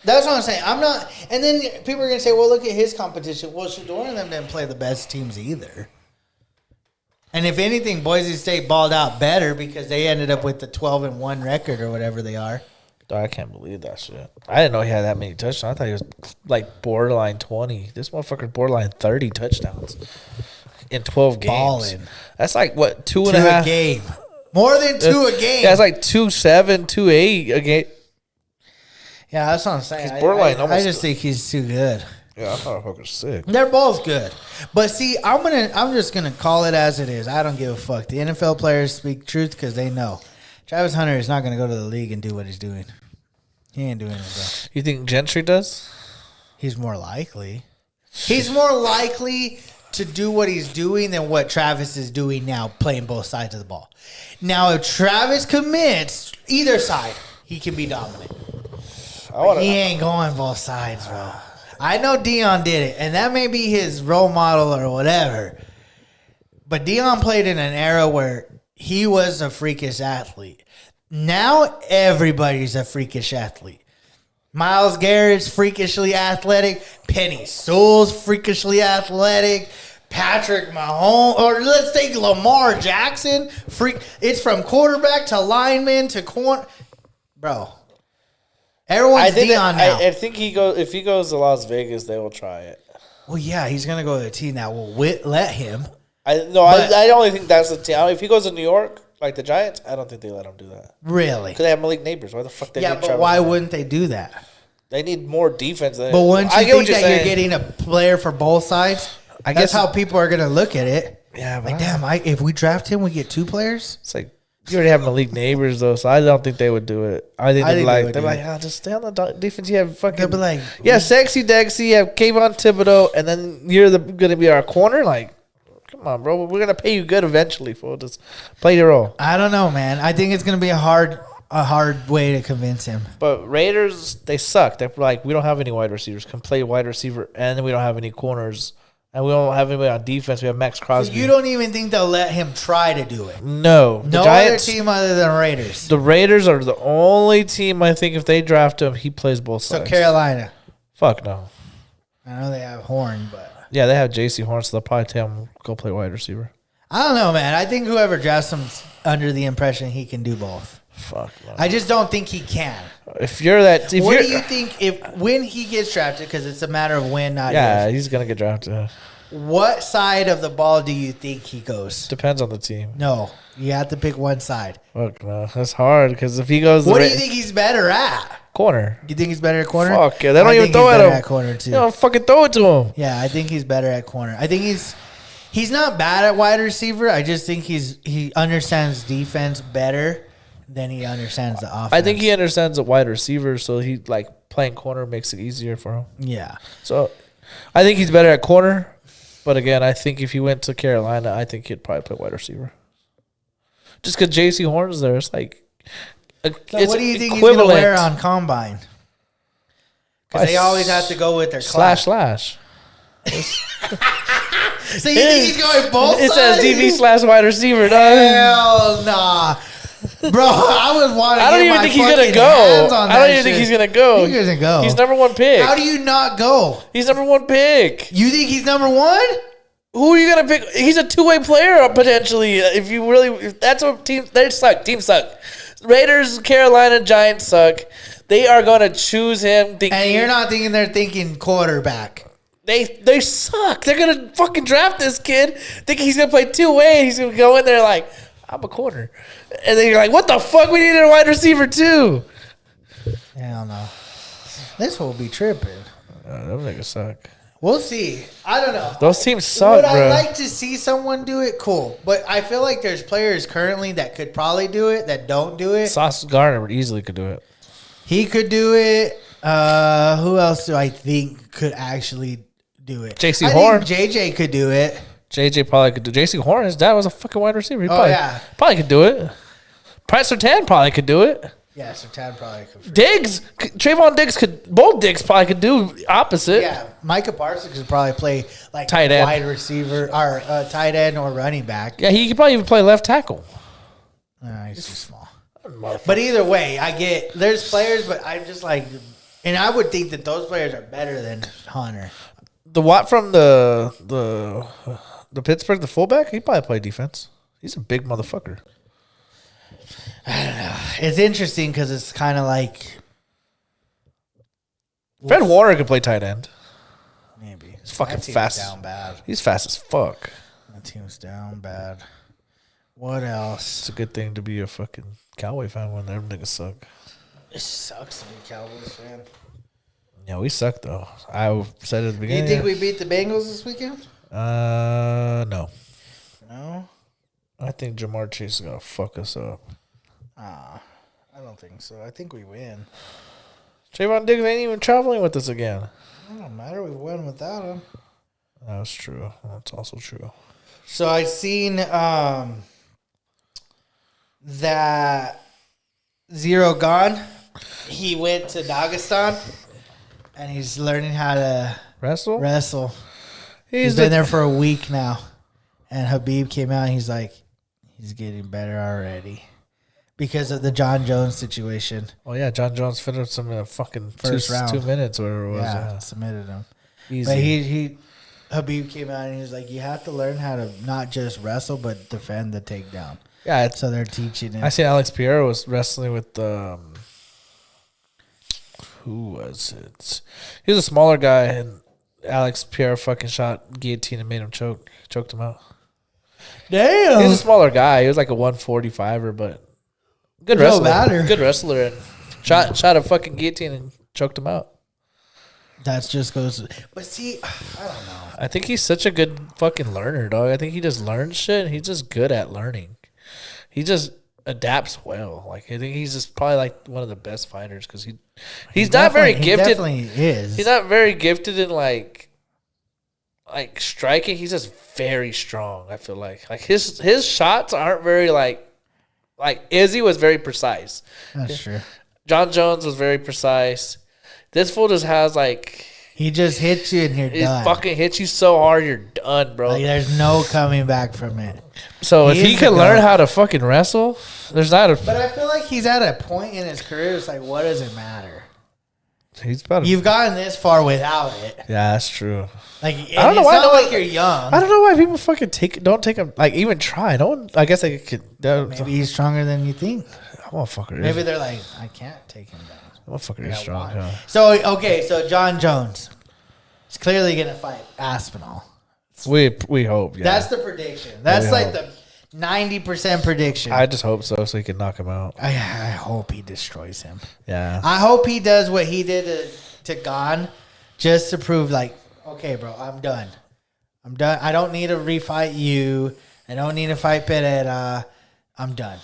That's what I'm saying. I'm not. And then people are gonna say, "Well, look at his competition." Well, Shador and them didn't play the best teams either. And if anything, Boise State balled out better because they ended up with the 12-1 record or whatever they are. Dog, I can't believe that shit. I didn't know he had that many touchdowns. I thought he was like borderline 20. This motherfucker's borderline 30 touchdowns in 12 games. Balling. That's like what, two and To a half a game. More than two a game. Yeah, it's like 2-7, 2-8 a game. Yeah, that's what I'm saying. He's borderline I almost- just think he's too good. Yeah, I thought fucker's sick. They're both good. But see, I'm just gonna call it as it is. I don't give a fuck. The NFL players speak truth because they know. Travis Hunter is not gonna go to the league and do what he's doing. He ain't doing it, bro. You think Gentry does? He's more likely. He's more likely to do what he's doing than what Travis is doing now, playing both sides of the ball. Now, if Travis commits either side, he can be dominant. He ain't going both sides, bro. I know Dion did it, and that may be his role model or whatever. But Dion played in an era where he was a freakish athlete. Now everybody's a freakish athlete. Miles Garrett's freakishly athletic. Penny Sewell's freakishly athletic. Patrick Mahomes, or let's take Lamar Jackson. It's from quarterback to lineman to corner. Bro. Everyone's Dion now. I think if he goes to Las Vegas, they will try it. Well, yeah, he's going to go to a team that will let him. I only think that's the team. If he goes to New York, like the Giants, I don't think they let him do that. Really? Because they have Malik Neighbors. Why the fuck they Yeah, need but Travis why Hunter? wouldn't they do that? They need more defense. But wouldn't you I get think what you're that you're saying. getting a player for both sides? I That's guess how people are going to look at it. Yeah, but Like, damn, if we draft him, we get two players? It's like you already have Malik Neighbors though, so I don't think they would do it. I think they're like would do it. just stay on the defense. You have fucking They'll be like, Sexy Dexy, you have Kayvon Thibodeau, and then you're gonna be our corner. Like, come on, bro, we're gonna pay you good eventually. Fool, just play your role. I don't know, man. I think it's going to be a hard way to convince him. But Raiders, they suck. They're like, we don't have any wide receivers. Can play wide receiver, and we don't have any corners, and we don't have anybody on defense. We have Max So Crosby. you don't even think they'll let him try to do it? No, the No Giants, other team other than Raiders. The Raiders are the only team I think if they draft him, he plays both So sides. Carolina. Fuck no. I know they have Horn, but Yeah, they have J.C. Horn, so they'll probably tell him go play wide receiver. I don't know, man. I think whoever drafts him's under the impression he can do both. Fuck no. I just don't think he can. If you're that, if What you're, do you think when he gets drafted? Because it's a matter of when, not yeah, if. he's gonna get drafted. What side of the ball do you think he goes? Depends on the team. No, you have to pick one side. Fuck no, that's hard because if he goes, What do you think he's better at? corner? You think he's better at corner? Fuck yeah, they don't I even think throw he's at better him. At corner too. You don't fucking throw it to him. Yeah, I think he's better at corner. I think he's not bad at wide receiver. I just think he understands defense better than he understands the offense. I think he understands a wide receiver, so he like playing corner makes it easier for him. Yeah. So I think he's better at corner. But again, I think if he went to Carolina, I think he'd probably play wide receiver. Just because J.C. Horn's there, it's like So what do you think he's going to wear on Combine? Because they always have to go with their class. slash. So you think he's going both It sides? says DB / wide receiver, dog. Hell nah. Bro, I was wanting to I don't get even my think he's gonna fucking go. hands on I don't that even think shit. he's gonna go. He doesn't go. He's number one pick. How do you not go? He's number one pick. You think he's number one? Who are you gonna pick? He's a two-way player potentially. If that's what teams they suck. Teams suck. Raiders, Carolina, Giants suck. They are gonna choose him. Thinking, And you're not thinking they're thinking quarterback. They suck. They're gonna fucking draft this kid, thinking he's gonna play two way. He's gonna go in there like, I'm a corner, and then you're like, what the fuck? We need a wide receiver too. Hell no. This will be tripping. Those niggas suck. We'll see. I don't know. Those teams suck, Would bro. I like to see someone do it? Cool. But I feel like there's players currently that could probably do it that don't do it. Sauce Gardner easily could do it. He could do it. Who else do I think could actually do it? J.C. I Horn. think JJ could do it. JJ probably could do. J.C. Horn, his dad was a fucking wide receiver. He Yeah. probably could do it. Price Sertan probably could do it. Yeah, so Tad probably could. Diggs, Trayvon Diggs could. Both Diggs probably could do opposite. Yeah, Micah Parsons could probably play like Tight end. wide receiver or tight end or running back. Yeah, he could probably even play left tackle. He's too small. But either way, I get there's players, but I'm just like, and I would think that those players are better than Hunter. The Watt from the Pittsburgh, the fullback, he probably play defense. He's a big motherfucker. It's interesting because it's kind of like Fred Warner could play tight end. maybe He's fucking That team's fast. Down bad. He's fast as fuck. That team's down bad. What else? It's a good thing to be a fucking Cowboy fan when them niggas suck. It sucks to be a Cowboys fan. Yeah, we suck though. I said at the Do you beginning. think we beat the Bengals this weekend? No. No. I think Jamar Chase is gonna fuck us up. I don't think so. I think we win. Trayvon Diggs ain't even traveling with us again. It don't matter. We won without him. That's true. That's also true. So I seen that Zero Gone. He went to Dagestan and he's learning how to Wrestle? wrestle. He's Been there for a week now. And Habib came out and he's like, he's getting better already. Because of the John Jones situation. Oh yeah, John Jones finished him in a fucking First round. 2 minutes, whatever it was. Yeah, submitted him. Easy. But he Habib came out and he was like, you have to learn how to not just wrestle but defend the takedown. Yeah, it's. So they're teaching him. I see Alex Pierre was wrestling with who was it? He was a smaller guy, and Alex Pierre fucking shot guillotine and made him choked him out. Damn. He was a smaller guy. He was like a 145er, but good No wrestler. matter. Good wrestler, and shot a fucking guillotine and choked him out. That just goes. But see, I don't know. I think he's such a good fucking learner, dog. I think he just learns shit. And he's just good at learning. He just adapts well. Like I think he's just probably like one of the best fighters because he's not very He gifted. definitely is. He's not very gifted in like striking. He's just very strong. I feel like his shots aren't very like Izzy was very precise. That's true. John Jones was very precise. This fool just has like He just hits you and you're he done. fucking hits you so hard you're done, bro. Like, there's no coming back from it. So if He he is can the learn goat. how to fucking wrestle, there's not a. But I feel like he's at a point in his career. It's like, what does it matter? He's about. You've gotten this far without it. Yeah, that's true. Like, I don't know it's why not no one- like you're young. I don't know why people fucking don't take him. Like even try. No one. I guess they could. Maybe he's stronger than you think. Motherfucker. Maybe they're like, I can't take him down. Motherfucker is Yeah, strong. why? Huh? So okay, so John Jones is clearly gonna fight Aspinall. We hope. Yeah. That's the prediction. That's we like hope. the 90% prediction. I just hope so he can knock him out. I hope he destroys him. Yeah. I hope he does what he did to Gon just to prove like, okay, bro, I'm done. I'm done. I don't need to refight you. I don't need to fight Pereira. I'm done.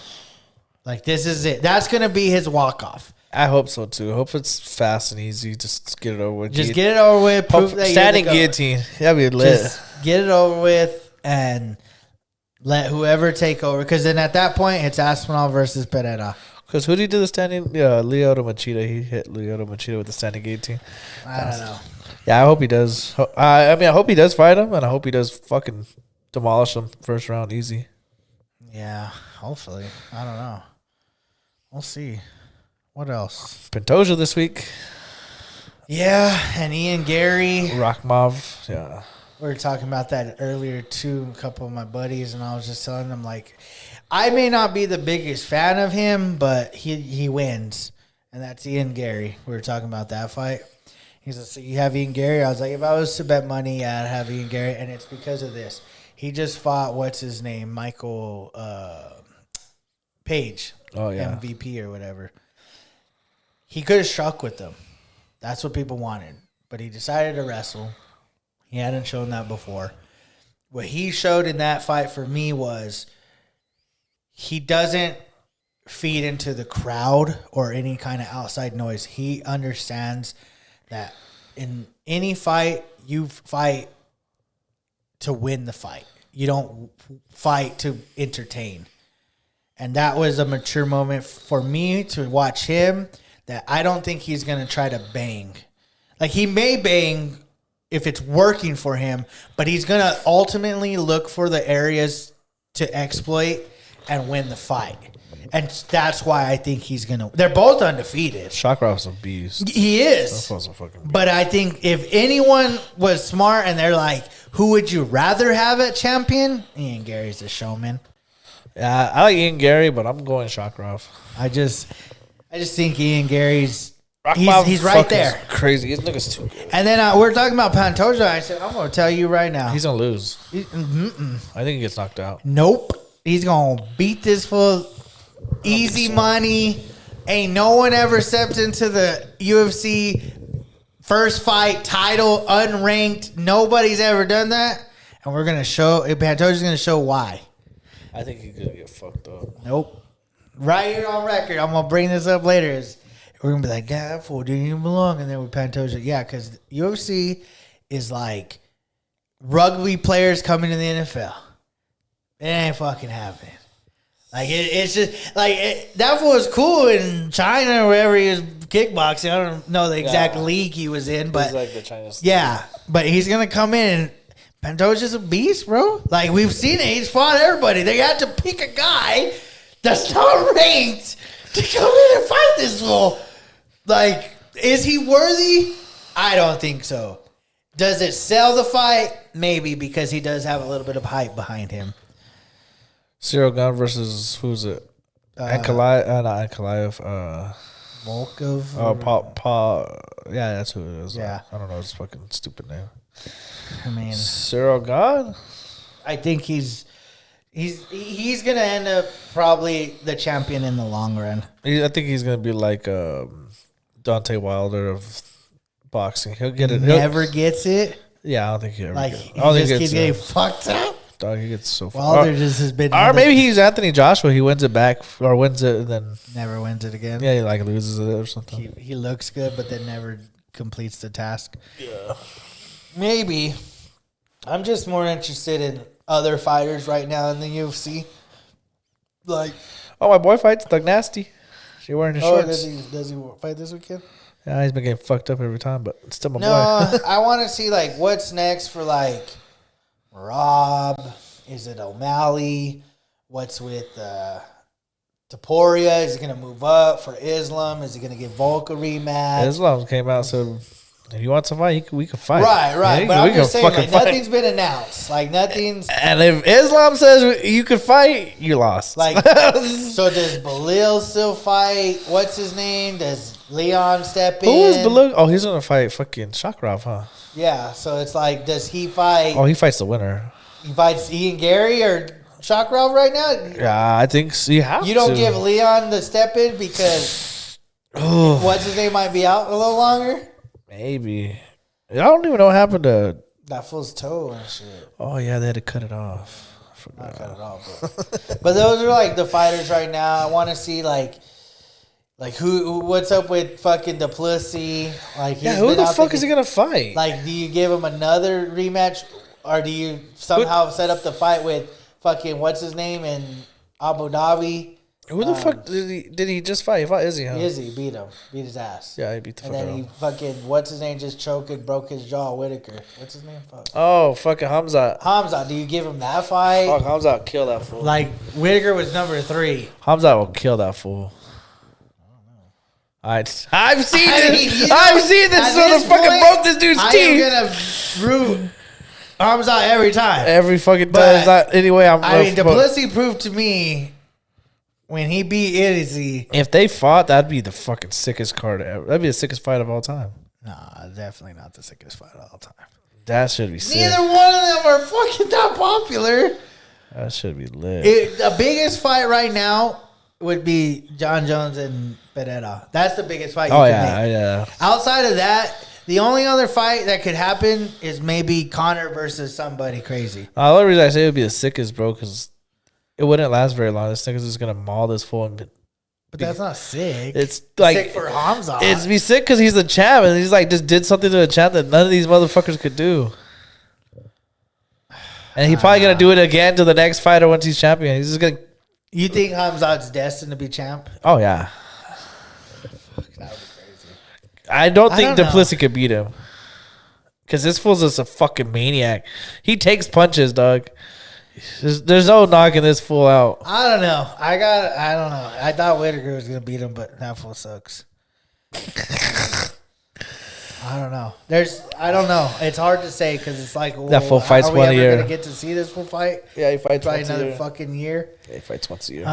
Like, this is it. That's going to be his walk-off. I hope so too. I hope it's fast and easy. Just get it over with. Just get it over with. Prove that Standing you're the GOAT. guillotine. That'd be lit. Just get it over with and let whoever take over. Because then at that point, it's Aspinall versus Pereira. Because who did he do the standing? Yeah, Lyoto Machida. He hit Lyoto Machida with the standing guillotine. I don't know. Yeah, I hope he does. I hope he does fight him, and I hope he does fucking demolish him first round easy. Yeah, hopefully. I don't know. We'll see. What else? Pantoja this week. Yeah, and Ian Gary. Rakhmov. Yeah. We were talking about that earlier too. A couple of my buddies, and I was just telling them like, I may not be the biggest fan of him, but he wins, and that's Ian Gary. We were talking about that fight, He's like, so you have Ian Gary? I was like, if I was to bet money, yeah, I'd have Ian Gary, and it's because of this. He just fought what's his name, Michael Page, MVP or whatever. He could have struck with them. That's what people wanted, but he decided to wrestle. He hadn't shown that before. What he showed in that fight for me was he doesn't feed into the crowd or any kind of outside noise. He understands that in any fight, you fight to win the fight. You don't fight to entertain. And that was a mature moment for me to watch him, that I don't think he's going to try to bang. Like, he may bang if it's working for him, but he's going to ultimately look for the areas to exploit and win the fight. And that's why I think he's going to... They're both undefeated. Shockroff's a beast. He is. Shockroff's a fucking beast. But I think if anyone was smart and they're like, who would you rather have at champion? Ian Gary's a showman. Yeah, I like Ian Gary, but I'm going Shockroff. I just think Ian Gary's... He's right there. Crazy. His nigga's too good. And then we're talking about Pantoja. I said, I'm going to tell you right now. He's going to lose. I think he gets knocked out. Nope. He's going to beat this fool. Easy money. Ain't no one ever stepped into the UFC first fight title unranked. Nobody's ever done that. And we're going to show, Pantoja's going to show why. I think he's going to get fucked up. Nope. Right here on record. I'm going to bring this up later. We're going to be like, yeah, that fool didn't even belong. And then with Pantoja, yeah, because UFC is like rugby players coming to the NFL. It ain't fucking happening. Like, it's just, like, that fool was cool in China or wherever he was kickboxing. I don't know the exact league he was in, but. He's like the Chinese. Yeah, but he's going to come in and Pantoja's a beast, bro. Like, we've seen it. He's fought everybody. They had to pick a guy that's not ranked to come in and fight this fool. Like, is he worthy? I don't think so. Does it sell the fight? Maybe, because he does have a little bit of hype behind him. Cyril Gunn versus, who's it? Ankalaev. Not Ankalaev. Volkov? Oh, Paul. Yeah, that's who it is. Yeah. I don't know his fucking stupid name. I mean, Cyril Gunn? I think he's going to end up probably the champion in the long run. I think he's going to be like Deontay Wilder of boxing. He'll get it. Never gets it. Yeah, I don't think he ever Like, gets it. he just keeps getting fucked up. Dog, he gets so far. Wilder just has been... Or maybe he's Anthony Joshua. He wins it back or wins it and then... Never wins it again. Yeah, he like loses it or something. He looks good, but then never completes the task. Yeah. Maybe. I'm just more interested in other fighters right now in the UFC. Like... Oh, my boy fights Doug Nasty. She wearing his shorts. Does he fight this weekend? Yeah, he's been getting fucked up every time, but it's still my boy. I want to see, like, what's next for, like, Rob. Is it O'Malley? What's with Taporia? Is he going to move up for Islam? Is he going to give Volk a rematch? Islam came out, so if he wants to fight, we can fight. Right. Yeah, But I'm just saying, like, fight. nothing's been announced. Like, nothing's... And if Islam says you could fight, you lost. Like, so does Belil still fight? What's his name? Does Leon step in? Who is Belil? Oh, he's gonna fight fucking Shakrov, huh? Yeah, so it's like, does he fight? Oh, he fights the winner. He fights Ian Gary or Shakrov right now? Yeah, I think so. You have You don't to. give Leon the step in because what's his name might be out a little longer? Maybe. I don't even know what happened to... That fool's toe and shit. Oh, yeah, they had to cut it off. I forgot. Not cut it off, but those are like the fighters right now. I want to see like what's up with fucking Duplessis? Like, Yeah, who the fuck is he gonna fight? Like, do you give him another rematch, or do you somehow set up the fight with fucking what's his name in Abu Dhabi? Who the fuck did he just fight? He fought Izzy, huh? Izzy beat his ass. Yeah, he beat the And fuck out then of he him. fucking what's his name just choked and broke his jaw. Whitaker. What's his name? Fuck. Oh, fucking Hamza. Hamza. Do you give him that fight? Fuck, Hamza will kill that fool. Like, Whitaker was number 3. Hamza will kill that fool. I've seen this. You know, I've seen this at this motherfucker point, broke this dude's I teeth. am gonna root Hamza every time. Every fucking But, time. It's not, anyway, I mean, Duplessis proved to me when he beat Izzy. if they fought, that'd be the fucking sickest card ever. That'd be the sickest fight of all time. Nah, definitely not the sickest fight of all time. That should be sick. Neither one of them are fucking that popular. That should be lit. The biggest fight right now would be John Jones and Pereira. That's the biggest fight you Oh, can yeah, make. yeah. Outside of that, the only other fight that could happen is maybe Conor versus somebody crazy. The only reason I say it would be the sickest, bro, because it wouldn't last very long. This nigga's just going to maul this fool. But that's not sick. It's like, sick for Hamza. it's be sick because he's the champ, and he's like, just did something to the champ that none of these motherfuckers could do. And he probably going to do it again to the next fighter once he's champion. He's just going to. You think Hamzat's destined to be champ? Oh, yeah. That would be crazy. I don't think don't know. Duplessis could beat him. Because this fool's just a fucking maniac. He takes punches, dog. There's no knocking this fool out. I don't know. I don't know. I thought Whitaker was gonna beat him, but that fool sucks. I don't know. I don't know. It's hard to say because it's like That fool fights are we one a ever year. gonna get to see this full fight? Yeah, he fights Probably another fucking year. Yeah, he fights once a year.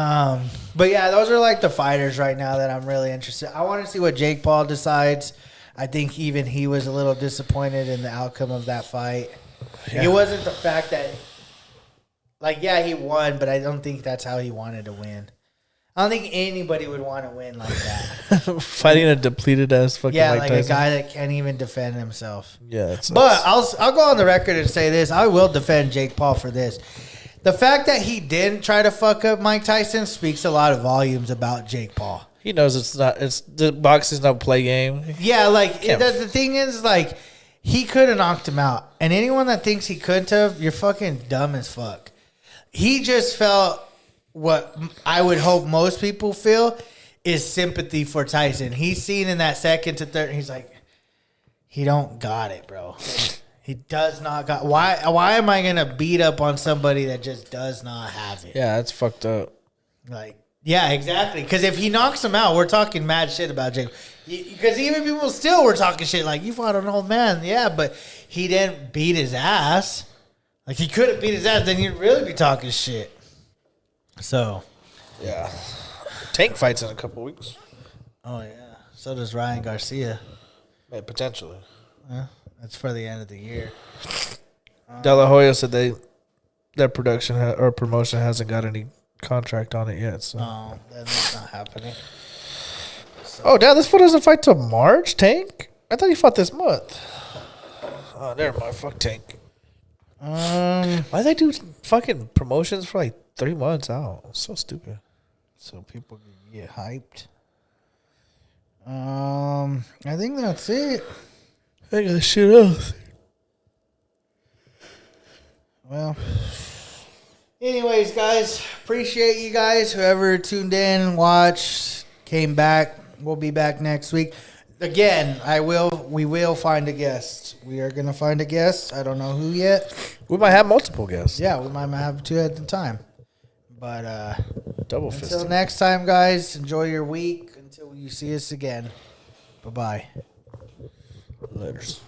But yeah, those are like the fighters right now that I'm really interested. I want to see what Jake Paul decides. I think even he was a little disappointed in the outcome of that fight. Yeah. It wasn't the fact that, like, yeah, he won, but I don't think that's how he wanted to win. I don't think anybody would want to win like that. Fighting a depleted ass fucking Yeah, Mike like Tyson. a guy that can't even defend himself. Yeah, it's But I'll go on the record and say this. I will defend Jake Paul for this. The fact that he didn't try to fuck up Mike Tyson speaks a lot of volumes about Jake Paul. he knows it's not. It's the boxing's no play game. Yeah, like Can't- the thing is, like, he could have knocked him out, and anyone that thinks he couldn't have, you're fucking dumb as fuck. He just felt what I would hope most people feel is sympathy for Tyson. He's seen in that second to third, he's like, he don't got it, bro. He does not got. Why am I gonna beat up on somebody that just does not have it? Yeah, that's fucked up. Like, yeah, exactly. Because if he knocks him out, we're talking mad shit about Jake. Because even people still were talking shit like, you fought an old man. Yeah, but he didn't beat his ass. Like, he could have beat his ass, then you'd really be talking shit. So. Yeah, Tank fights in a couple weeks. Oh, yeah. So does Ryan Garcia. Yeah, potentially. That's for the end of the year. De La Hoya said their production or promotion hasn't got any contract on it yet. So. Oh, that's not happening. Oh, damn, this fool doesn't fight till March, Tank? I thought he fought this month. Oh, never mind. Fuck Tank. Why they do fucking promotions for like 3 months out? It's so stupid. So people can get hyped. I think that's it. I got shit else. Well, anyways, guys, appreciate you guys. Whoever tuned in, watched, came back. We'll be back next week. Again, we will find a guest. We are gonna find a guest. I don't know who yet. We might have multiple guests. Yeah, we might have 2 at the time. But Double until fisted. next time, guys, enjoy your week. Until you see us again. Bye-bye. Laters.